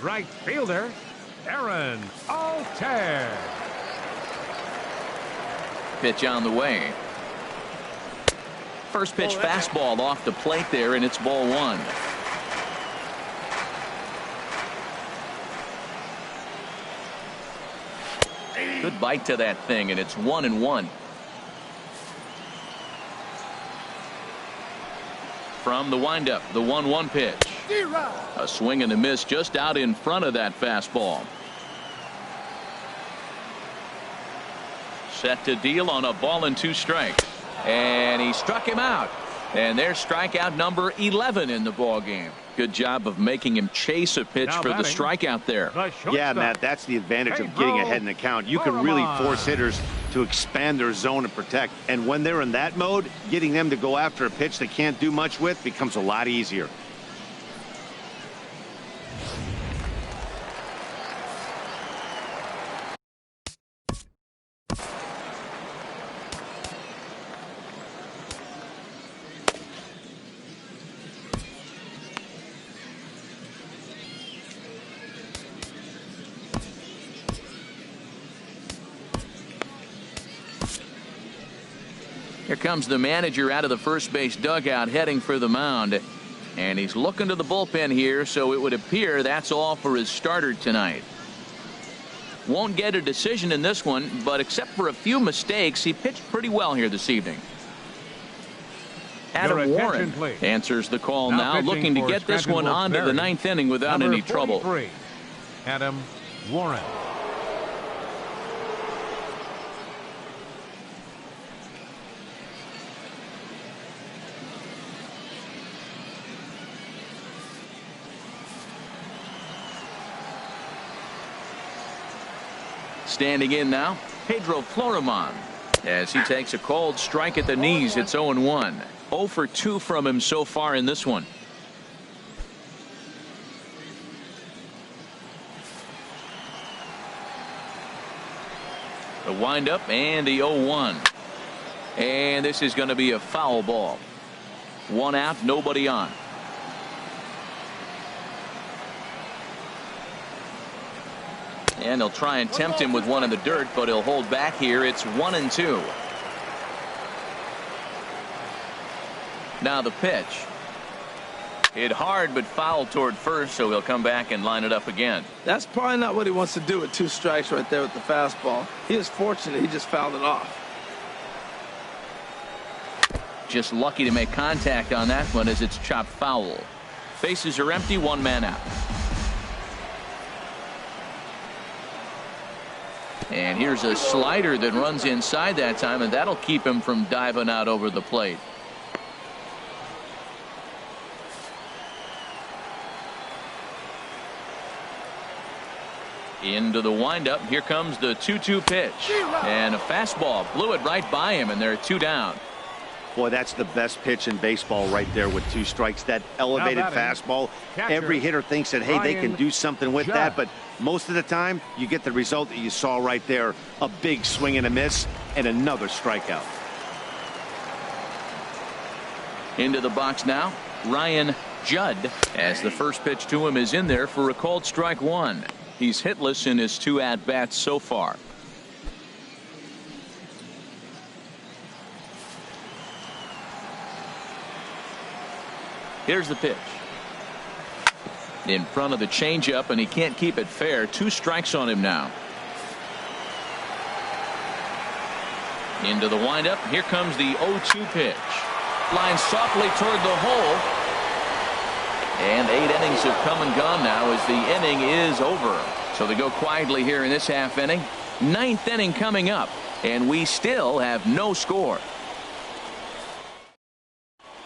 Right fielder, Aaron Altair. Pitch on the way. First pitch fastball off the plate there, and it's ball 1. Good bite to that thing, and it's 1-1. From the windup, the 1-1 pitch. A swing and a miss just out in front of that fastball. Set to deal on a ball and 2 strikes. And he struck him out. And there's strikeout number 11 in the ball game. Good job of making him chase a pitch for the strikeout there. Yeah, Matt, that's the advantage of getting ahead in the count. You can really force hitters to expand their zone and protect. And when they're in that mode, getting them to go after a pitch they can't do much with becomes a lot easier. Here comes the manager out of the first base dugout heading for the mound. And he's looking to the bullpen here, so it would appear that's all for his starter tonight. Won't get a decision in this one, but except for a few mistakes, he pitched pretty well here this evening. Adam Warren answers the call now, looking to get this one onto the ninth inning without any trouble. Adam Warren. Standing in now, Pedro Florimon, as he takes a cold strike at the knees. It's 0-1. 0 for 2 from him so far in this one. The windup and the 0-1. And this is going to be a foul ball. 1 out, nobody on. And they'll try and tempt him with one in the dirt, but he'll hold back here. It's 1-2. Now the pitch. Hit hard, but fouled toward first, so he'll come back and line it up again. That's probably not what he wants to do with 2 strikes right there with the fastball. He is fortunate he just fouled it off. Just lucky to make contact on that one as it's chopped foul. Bases are empty, 1 man out. And here's a slider that runs inside that time, and that'll keep him from diving out over the plate. Into the windup. Here comes the 2-2 pitch. And a fastball blew it right by him, and they're 2 down. Boy, that's the best pitch in baseball right there with 2 strikes. That elevated fastball. Every hitter thinks that, hey, they can do something with that, but most of the time you get the result that you saw right there. A big swing and a miss and another strikeout. Into the box now, Ryan Judd, as the first pitch to him is in there for a called strike 1. He's hitless in his 2 at-bats so far. Here's the pitch. In front of the changeup, and he can't keep it fair. 2 strikes on him now. Into the windup. Here comes the 0-2 pitch. Lines softly toward the hole. And 8 innings have come and gone now as the inning is over. So they go quietly here in this half inning. 9th inning coming up, and we still have no score.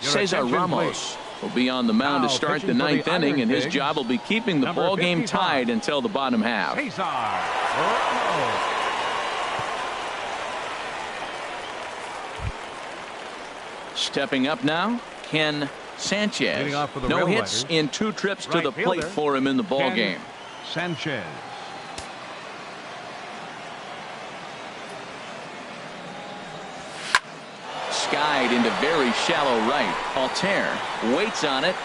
Cesar Ramos will be on the mound to start the 9th inning, and his job will be keeping the ball game tied until the bottom half. Stepping up now, Ken Sanchez. No hits in 2 trips to the plate for him in the ball game. Sanchez. Skied into very shallow right. Altair waits on it,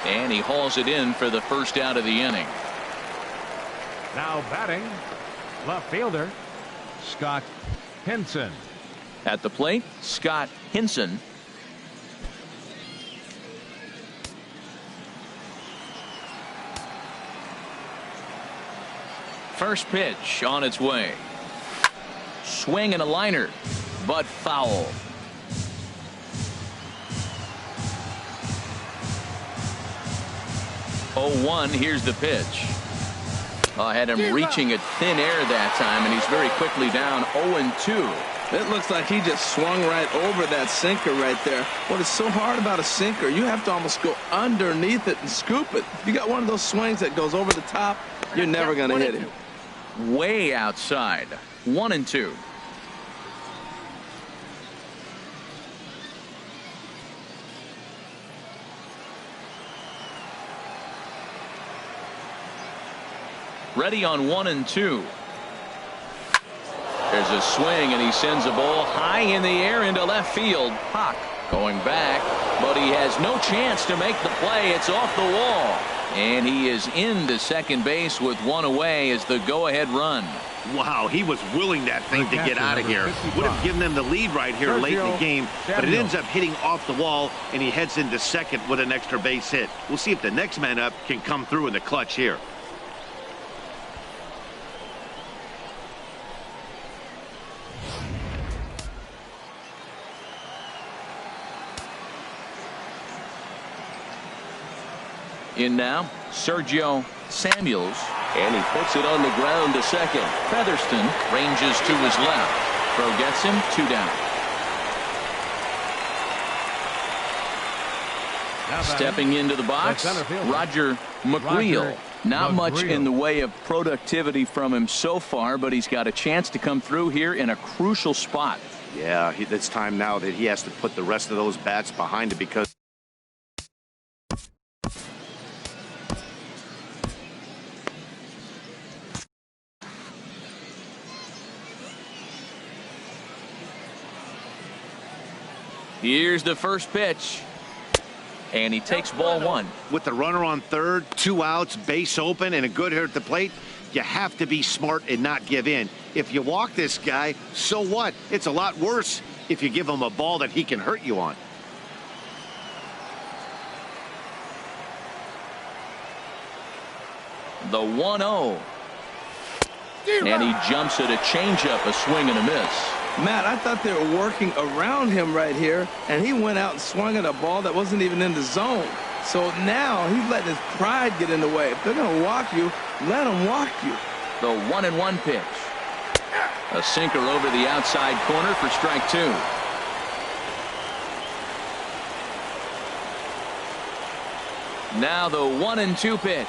and he hauls it in for the first out of the inning. Now batting, left fielder Scott Henson. At the plate, Scott Henson. First pitch on its way. Swing and a liner, but foul. 0-1. Here's the pitch. I had him reaching at thin air that time, and he's very quickly down 0-2. It looks like he just swung right over that sinker right there. What is so hard about a sinker, you have to almost go underneath it and scoop it. If you got one of those swings that goes over the top, you're never going to hit him. Way outside. 1-2. Ready on 1-2. There's a swing, and he sends a ball high in the air into left field. Hawk Going back, but he has no chance to make the play. It's off the wall. And he is into second base with one away as the go-ahead run. Wow, he was willing that thing to get out of here. Would have given them the lead right here late in the game, but it ends up hitting off the wall, and he heads into second with an extra base hit. We'll see if the next man up can come through in the clutch here. In now, Sergio Samuels. And he puts it on the ground to second. Featherston ranges to his left. Throw gets him, 2 down. Stepping into the box, Roger McReel. Not much in the way of productivity from him so far, but he's got a chance to come through here in a crucial spot. Yeah, it's time now that he has to put the rest of those bats behind it because here's the first pitch. And he takes ball 1. with the runner on third, 2 outs, base open, and a good hit at the plate, you have to be smart and not give in. If you walk this guy, so what? It's a lot worse if you give him a ball that he can hurt you on. The 1-0. And he jumps at a changeup, a swing and a miss. Matt, I thought they were working around him right here, and he went out and swung at a ball that wasn't even in the zone. So now he's letting his pride get in the way. If they're going to walk you, let them walk you. The 1-1 pitch. A sinker over the outside corner for strike 2. Now the 1-2 pitch.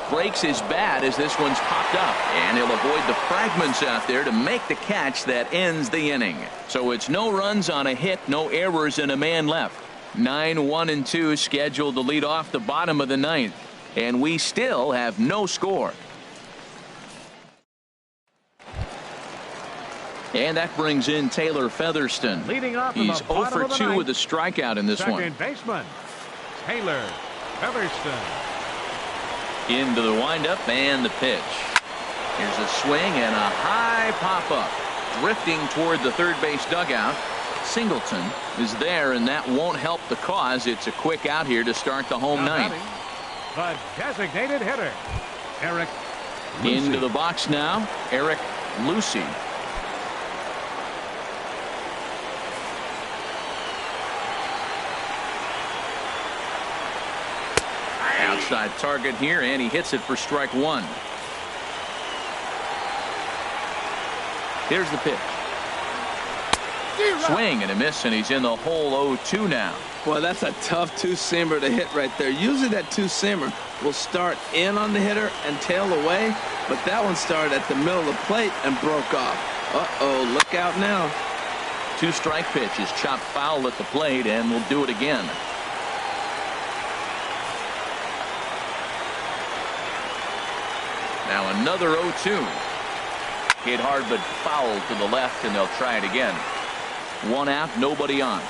Breaks his bat as this one's popped up, and he'll avoid the fragments out there to make the catch that ends the inning. So it's no runs on a hit, no errors, and a man left. 9-1-2 scheduled to lead off the bottom of the 9th, and we still have no score. And that brings in Taylor Featherston. Leading off He's 0 for 2 ninth, with a strikeout in this one. Second baseman, Taylor Featherston. Into the windup and the pitch. Here's a swing and a high pop-up. Drifting toward the third base dugout. Singleton is there, and that won't help the cause. It's a quick out here to start the home 9th. The designated hitter, Eric Lucy. Into the box now, Eric Lucy. Outside target here, and he hits it for strike 1. Here's the pitch. Swing and a miss, and he's in the hole 0-2 now. Well, that's a tough two-seamer to hit right there. Usually that two-seamer will start in on the hitter and tail away, but that one started at the middle of the plate and broke off. Uh-oh, look out now. 2-strike pitch is chopped foul at the plate, and we'll do it again. Now another 0-2. Hit hard but foul to the left, and they'll try it again. 1 out, nobody on.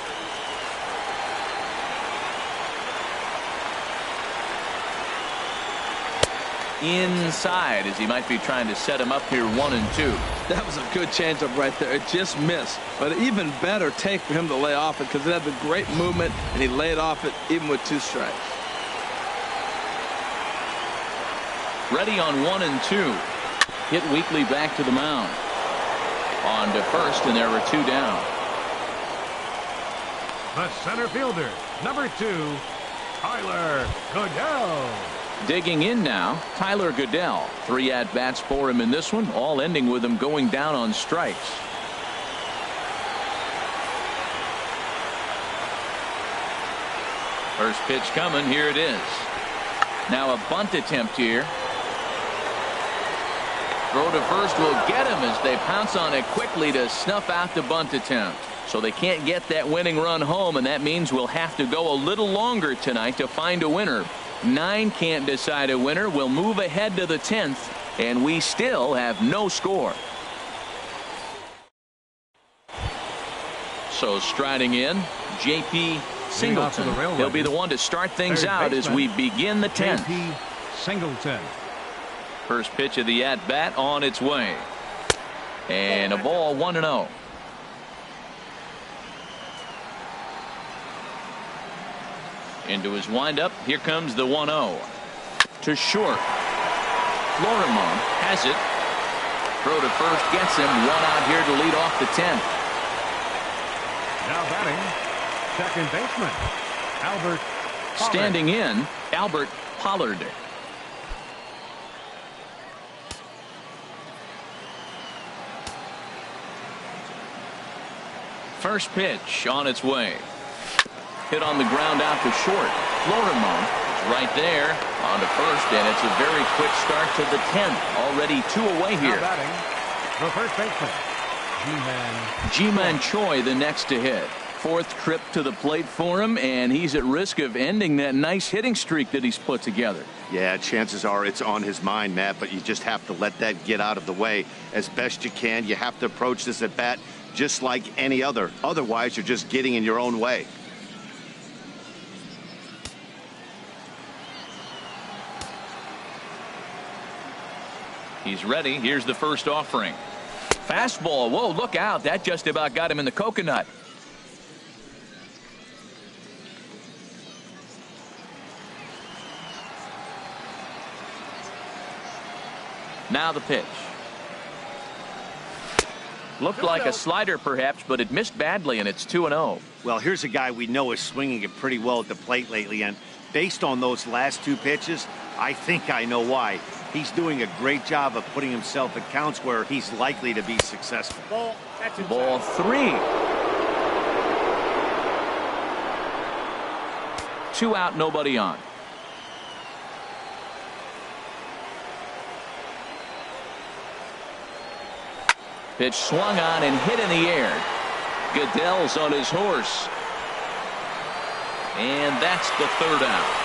Inside as he might be trying to set him up here 1-2. That was a good changeup right there. It just missed. But an even better take for him to lay off it because it had the great movement, and he laid off it even with 2 strikes. Ready on 1-2. Hit weakly back to the mound. On to first, and there were 2 down. The center fielder, number 2, Tyler Goodell. Digging in now, Tyler Goodell. 3 at-bats for him in this one, all ending with him going down on strikes. First pitch coming, here it is. Now a bunt attempt here. Throw to first will get him as they pounce on it quickly to snuff out the bunt attempt. So they can't get that winning run home, and that means we'll have to go a little longer tonight to find a winner. 9 can't decide a winner. We'll move ahead to the 10th, and we still have no score. So striding in, J.P. Singleton. He'll be the one to start things out as we begin the 10th. J.P. Singleton. First pitch of the at-bat on its way. And a ball 1-0. Into his windup. Here comes the 1-0. To short. Florimon has it. Throw to first gets him. One out here to lead off the 10th. Now batting, second baseman, Albert Pollard. Standing in, Albert Pollard. First pitch on its way. Hit on the ground out to short. Florimon is right there on to first, and it's a very quick start to the 10th. Already 2 away here. Now batting, the first baseman, Ji-Man Choi the next to hit. 4th trip to the plate for him, and he's at risk of ending that nice hitting streak that he's put together. Yeah, chances are it's on his mind, Matt, but you just have to let that get out of the way as best you can. You have to approach this at bat just like any other. Otherwise, you're just getting in your own way. He's ready. Here's the first offering. Fastball. Whoa, look out. That just about got him in the coconut. Now the pitch. Looked like a slider perhaps, but it missed badly, and it's 2-0. Well, here's a guy we know is swinging it pretty well at the plate lately, and based on those last 2 pitches, I think I know why. He's doing a great job of putting himself at counts where he's likely to be successful. Ball 3. 2 out, nobody on. Pitch swung on and hit in the air. Goodell's on his horse. And that's the 3rd out.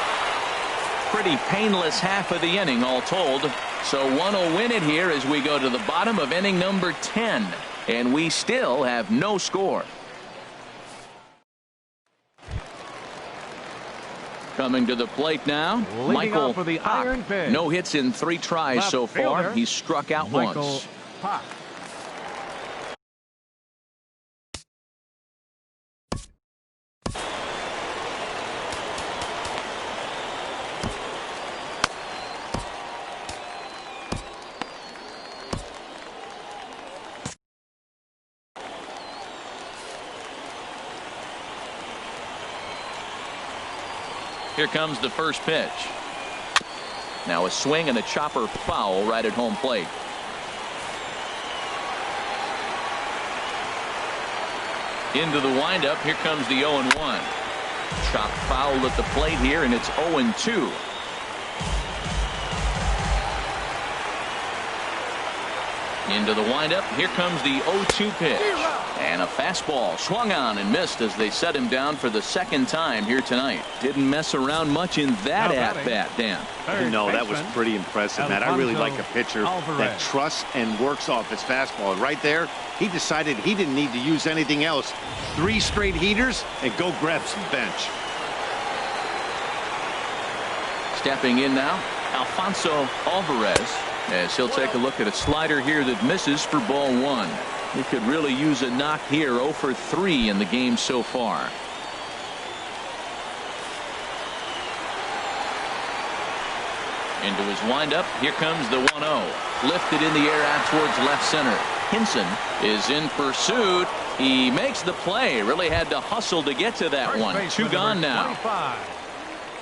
Pretty painless half of the inning all told. So one will win it here as we go to the bottom of inning number 10. And we still have no score. Coming to the plate now, Michael for the iron pig. No hits in 3 tries Left so far. fielder, He's struck out once. Pop. Here comes the first pitch. Now a swing and a chopper foul right at home plate. Into the windup. Here comes the 0-1. Chop foul at the plate here, and it's 0-2. Into the windup. Here comes the 0-2 pitch. And a fastball swung on and missed as they set him down for the 2nd time here tonight. Didn't mess around much in that at-bat, Dan. No, that was pretty impressive, Matt. I really like a pitcher that trusts and works off his fastball. Right there, he decided he didn't need to use anything else. 3 straight heaters and go grab some bench. Stepping in now, Alfonso Alvarez, as he'll take a look at a slider here that misses for ball 1. He could really use a knock here. 0 for 3 in the game so far. Into his windup. Here comes the 1-0. Lifted in the air out towards left center. Henson is in pursuit. He makes the play. Really had to hustle to get to that one. 2 gone now.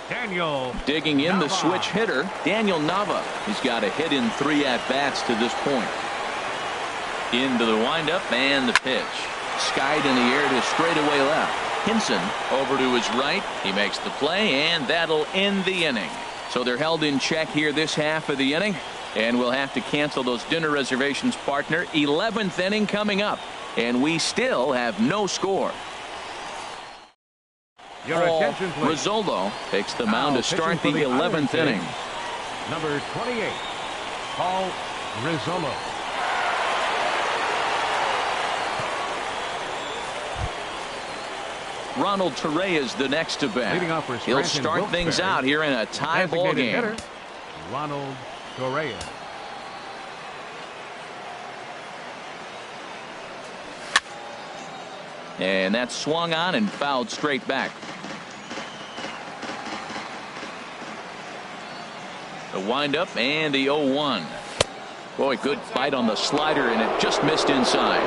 Daniel digging in Nava. The switch hitter, Daniel Nava. He's got a hit in 3 at-bats to this point. Into the windup and the pitch. Skied in the air to straightaway left. Henson over to his right. He makes the play, and that'll end the inning. So they're held in check here this half of the inning, and we'll have to cancel those dinner reservations, partner. 11th inning coming up, and we still have no score. Your attention, please. Rizzolo takes the mound to start the 11th inning. Number 28, Paul Rizzolo. Ronald Correa is the next to bat. Leading off for He'll start things out here in a tie ball game. Hitter, Ronald Correa. And that's swung on and fouled straight back. The windup and the 0-1. Boy, good bite on the slider, and it just missed inside.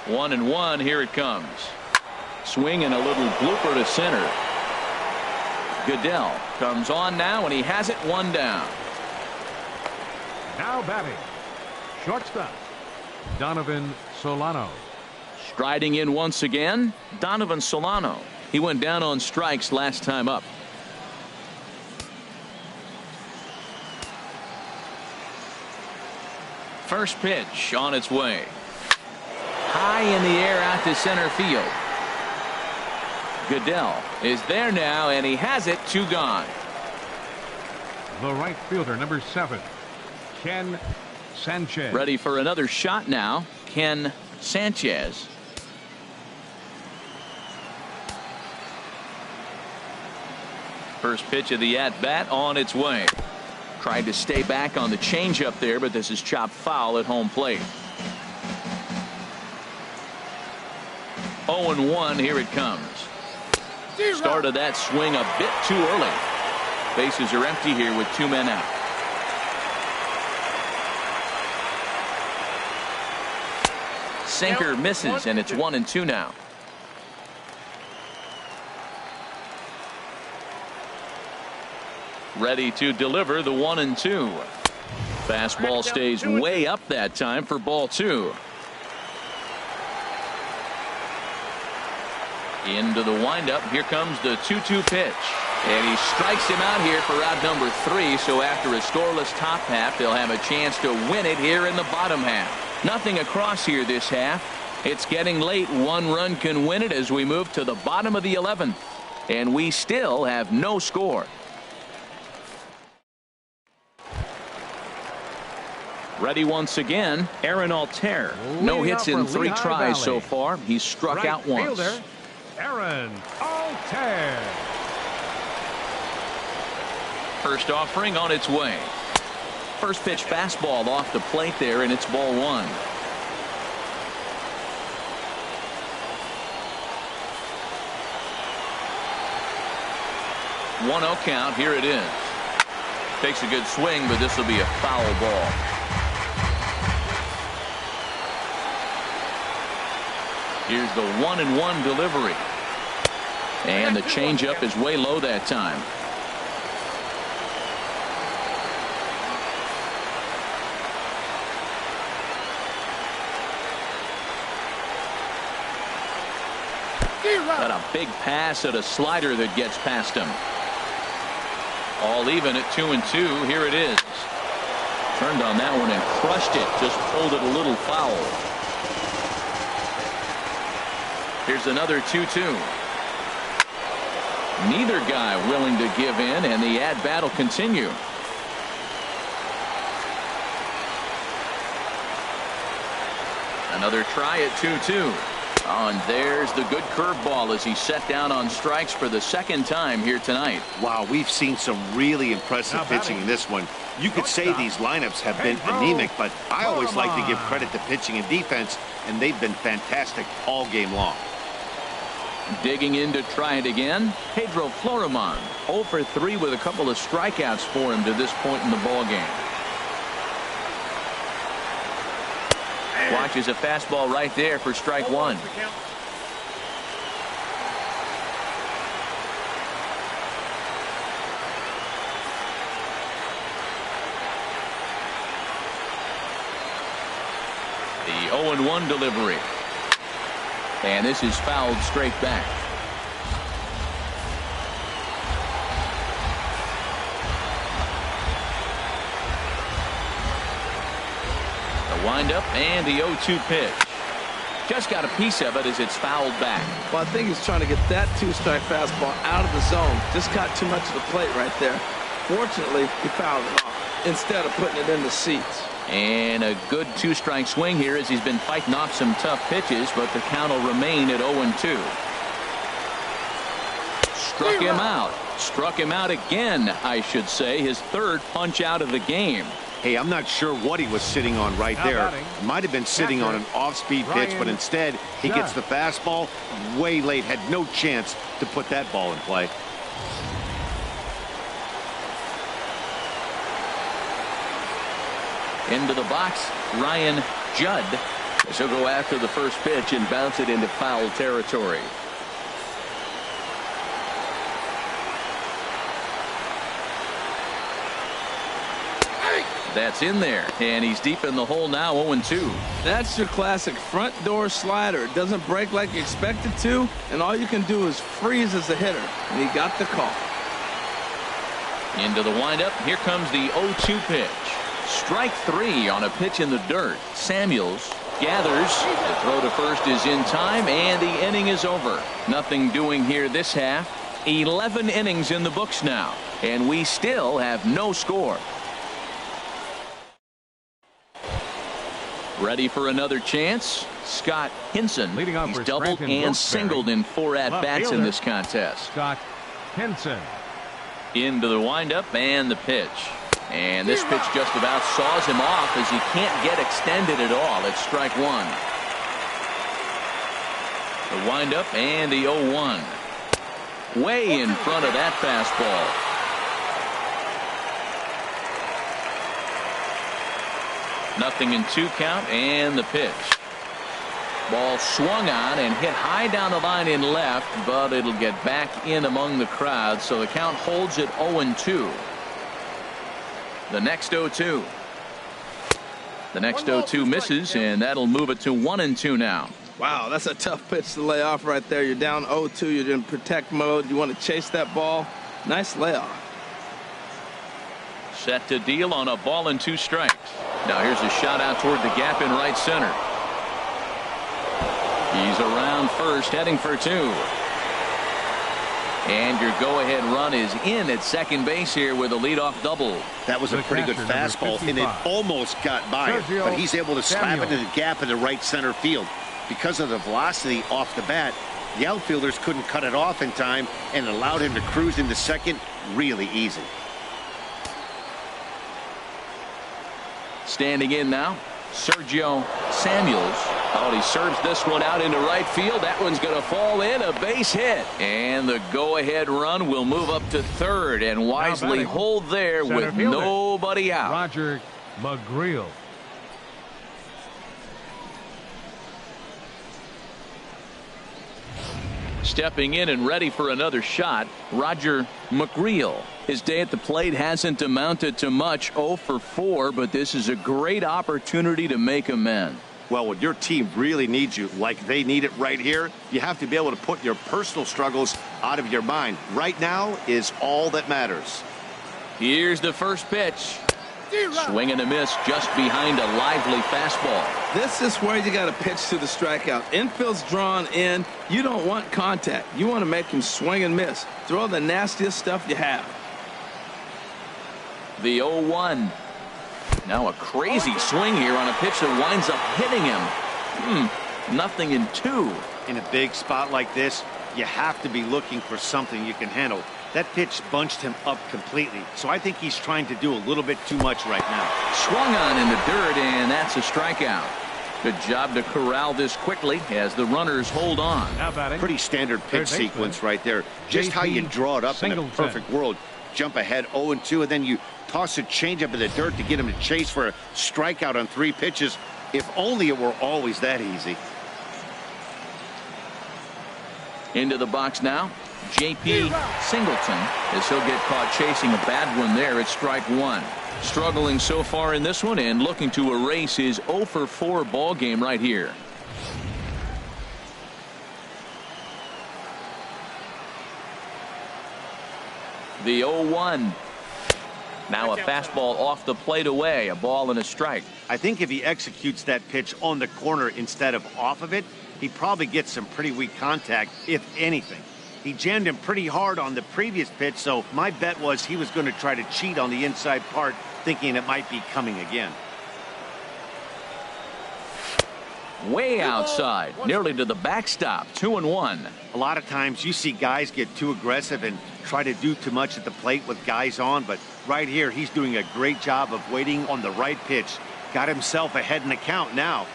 One and one. Here it comes. Swing and a little blooper to center. Goodell comes on now, and he has it one down. Now batting, shortstop, Donovan Solano. Striding in once again, Donovan Solano. He went down on strikes last time up. First pitch on its way. High in the air out to center field. Goodell is there now, and he has it. Two gone. The right fielder, number 7, Ken Sanchez. Ready for another shot now. Ken Sanchez. First pitch of the at-bat on its way. Tried to stay back on the changeup there, but this is chopped foul at home plate. 0-1. Here it comes. Started that swing a bit too early. Bases are empty here with 2 men out. Sinker misses, and it's 1-2 now. Ready to deliver the 1-2. Fastball stays way up that time for ball 2. Into the windup. Here comes the 2-2 pitch. And he strikes him out here for out number 3. So after a scoreless top half, they'll have a chance to win it here in the bottom half. Nothing across here this half. It's getting late. 1 run can win it as we move to the bottom of the 11th. And we still have no score. Ready once again, Aaron Altair. No hits in 3 tries so far. He's struck out once. Fielder, Aaron Altair. First offering on its way. First pitch fastball off the plate there, and it's ball 1. One 0 count. Here it is. Takes a good swing, but this will be a foul ball. Here's the 1-1 delivery. And the changeup is way low that time. Got a big pass at a slider that gets past him. All even at 2-2. Here it is. Turned on that one and crushed it. Just pulled it a little foul. Here's another 2-2. Neither guy willing to give in, and the at-bat will continue. Another try at 2-2. Oh, and there's the good curveball as he set down on strikes for the second time here tonight. Wow, we've seen some really impressive pitching in this one. You could say these lineups have been anemic, but I always like to give credit to pitching and defense, and they've been fantastic all game long. Digging in to try it again, Pedro Florimon. 0 for 3 with a couple of strikeouts for him to this point in the ball game. Watches a fastball right there for strike 1. The 0-1 delivery. And this is fouled straight back. The windup and the 0-2 pitch. Just got a piece of it as it's fouled back. Well, I think he's trying to get that 2-strike fastball out of the zone. Just got too much of the plate right there. Fortunately, he fouled it off. instead of putting it in the seats. And a good two-strike swing here as he's been fighting off some tough pitches, but the count will remain at 0-2. Struck him out. Struck him out again, I should say. His third punch out of the game. Hey, I'm not sure what he was sitting on right there. Might have been sitting on an off-speed pitch, but instead he gets the fastball way late. Had no chance to put that ball in play. Into the box, Ryan Judd. He'll go after the first pitch and bounce it into foul territory. That's in there, and he's deep in the hole now, 0-2. That's your classic front door slider. It doesn't break like you expect it to, and all you can do is freeze as a hitter, and he got the call. Into the windup, here comes the 0-2 pitch. Strike three on a pitch in the dirt. Samuels gathers. The throw to first is in time, and the inning is over. Nothing doing here this half. 11 innings in the books now, and we still have no score. Ready for another chance. Scott Henson. Leading off He's for doubled Scranton and Wilkes-Barre. singled in 4 at-bats in this contest. Scott Henson. Into the windup and the pitch. And this pitch just about saws him off as he can't get extended at all. It's strike one. The windup and the 0-1. Way in front of that fastball. Nothing in 2 count and the pitch. Ball swung on and hit high down the line in left, but it'll get back in among the crowd, so the count holds at 0-2. The next 0-2. The next 0-2 misses, and that'll move it to 1-2 now. Wow, that's a tough pitch to lay off right there. You're down 0-2. You're in protect mode. You want to chase that ball. Nice layoff. Set to deal on a ball and 2 strikes. Now here's a shot out toward the gap in right center. He's around first, heading for 2. And your go-ahead run is in at second base here with a leadoff double. That was a pretty good fastball, and it almost got by him, but he's able to slap it in the gap in the right center field. Because of the velocity off the bat, the outfielders couldn't cut it off in time and allowed him to cruise into second really easy. Standing in now, Sergio Samuels. Oh, he serves this one out into right field. That one's going to fall in, a base hit. And the go-ahead run will move up to third and wisely hold there with nobody out. Roger McGreal. Stepping in and ready for another shot, Roger McGreal. His day at the plate hasn't amounted to much, 0 for 4, but this is a great opportunity to make amends. Well, when your team really needs you, like they need it right here, you have to be able to put your personal struggles out of your mind. Right now is all that matters. Here's the first pitch. Swing and a miss just behind a lively fastball. This is where you got to pitch to the strikeout. Infield's drawn in. You don't want contact. You want to make him swing and miss. Throw the nastiest stuff you have. The 0-1. Now a crazy swing here on a pitch that winds up hitting him. Nothing in 2. In a big spot like this, you have to be looking for something you can handle. That pitch bunched him up completely, so I think he's trying to do a little bit too much right now. Swung on in the dirt, and that's a strikeout. Good job to corral this quickly as the runners hold on. Pretty standard pitch sequence right there. Just how you draw it up in a perfect world. Jump ahead 0-2, and then you toss a changeup in the dirt to get him to chase for a strikeout on 3 pitches. If only it were always that easy. Into the box now, J.P. Singleton, as he'll get caught chasing a bad one there at strike 1. Struggling so far in this one and looking to erase his 0 for 4 ball game right here. The 0-1. Now a fastball off the plate away, a ball and a strike. I think if he executes that pitch on the corner instead of off of it, he probably gets some pretty weak contact, if anything. He jammed him pretty hard on the previous pitch, so my bet was he was going to try to cheat on the inside part, thinking it might be coming again. Way outside, nearly to the backstop, 2-1. A lot of times you see guys get too aggressive and try to do too much at the plate with guys on, but right here he's doing a great job of waiting on the right pitch. Got himself ahead in the count now.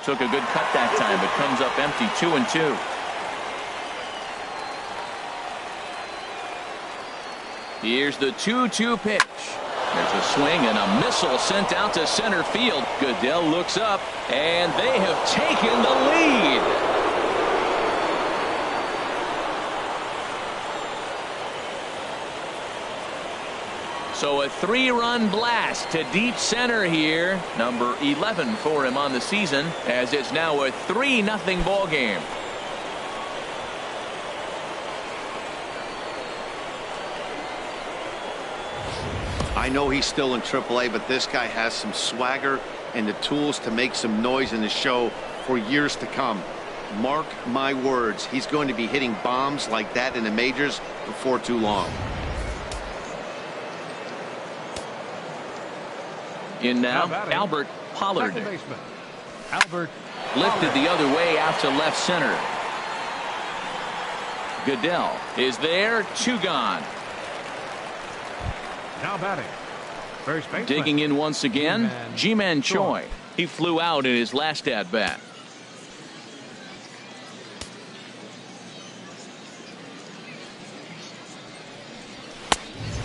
Took a good cut that time, but comes up empty, 2-2. Here's the 2-2 pitch. There's a swing and a missile sent out to center field. Goodell looks up, and they have taken the lead. So a 3-run blast to deep center here. Number 11 for him on the season, as it's now a 3-0 ball game. I know he's still in AAA, but this guy has some swagger and the tools to make some noise in the show for years to come. Mark my words, he's going to be hitting bombs like that in the majors before too long. In now, Albert Pollard. Albert lifted the other way out to left center. Goodell is there, 2 gone. Now batting. First baseman. Digging in once again, Ji-Man Choi. He flew out in his last at-bat.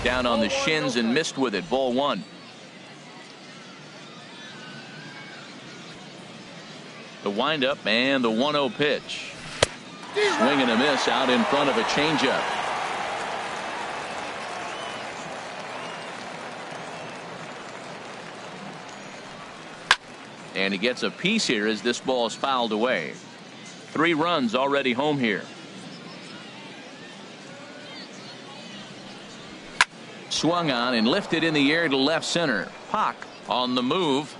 Down on the shins and missed with it, ball 1. The windup and the 1-0 pitch. Swing and a miss out in front of a changeup. And he gets a piece here as this ball is fouled away. 3 runs already home here. Swung on and lifted in the air to left center. Pac on the move.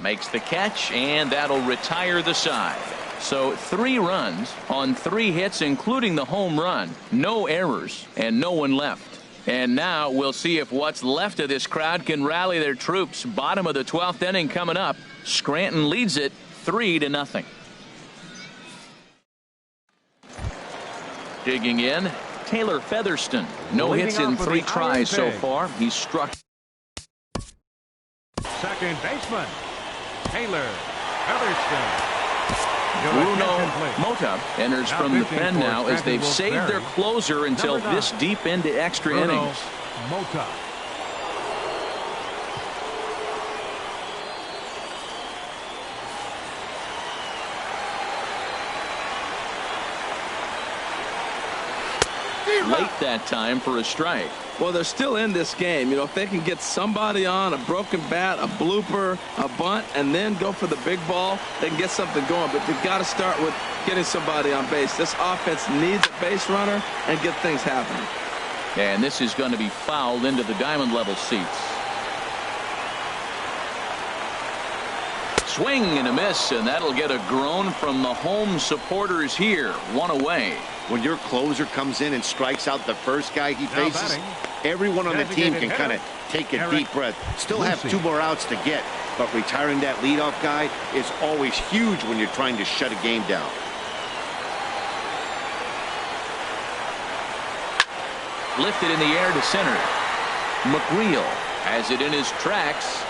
Makes the catch, and that'll retire the side. So 3 runs on 3 hits, including the home run. No errors and no one left. And now we'll see if what's left of this crowd can rally their troops. Bottom of the 12th inning coming up. Scranton leads it 3-0. Digging in, Taylor Featherston. No hits in 3 tries so far. He's struck. Second baseman, Taylor Featherston. Bruno Mota enters from the pen now as they've saved their closer until this deep into extra innings. Mota. Late that time for a strike. Well, they're still in this game. You know, if they can get somebody on, a broken bat, a blooper, a bunt, and then go for the big ball, they can get something going. But they've got to start with getting somebody on base. This offense needs a base runner and get things happening. And this is going to be fouled into the diamond level seats. Swing and a miss, and that'll get a groan from the home supporters here. 1 away. When your closer comes in and strikes out the first guy he faces, everyone on the team can kind of take a deep breath. Still have 2 more outs to get, but retiring that leadoff guy is always huge when you're trying to shut a game down. Lifted in the air to center. McGreal has it in his tracks,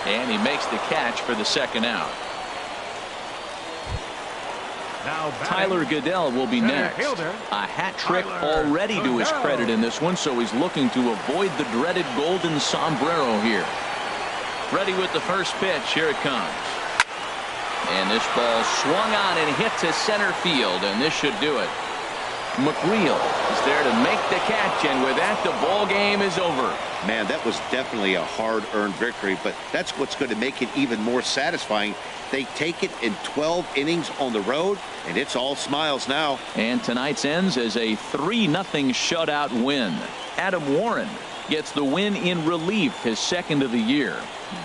and he makes the catch for the 2nd out. Tyler Goodell will be next. A hat trick already to his credit in this one, so he's looking to avoid the dreaded golden sombrero here. Ready with the first pitch. Here it comes. And this ball swung on and hit to center field, and this should do it. McGreal is there to make the catch, and with that, the ball game is over. Man, that was definitely a hard-earned victory, but that's what's going to make it even more satisfying. They take it in 12 innings on the road, and it's all smiles now. And tonight's ends as a 3-0 shutout win. Adam Warren gets the win in relief, his second of the year.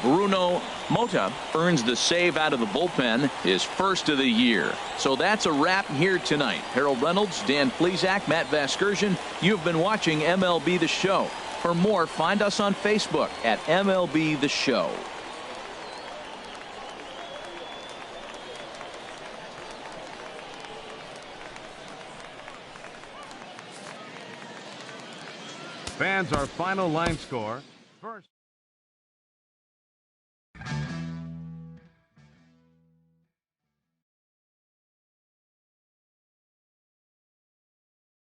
Bruno Mota earns the save out of the bullpen, his first of the year. So that's a wrap here tonight. Harold Reynolds, Dan Plesac, Matt Vasgersian. You've been watching MLB The Show. For more, find us on Facebook at MLB The Show. Fans, our final line score. First.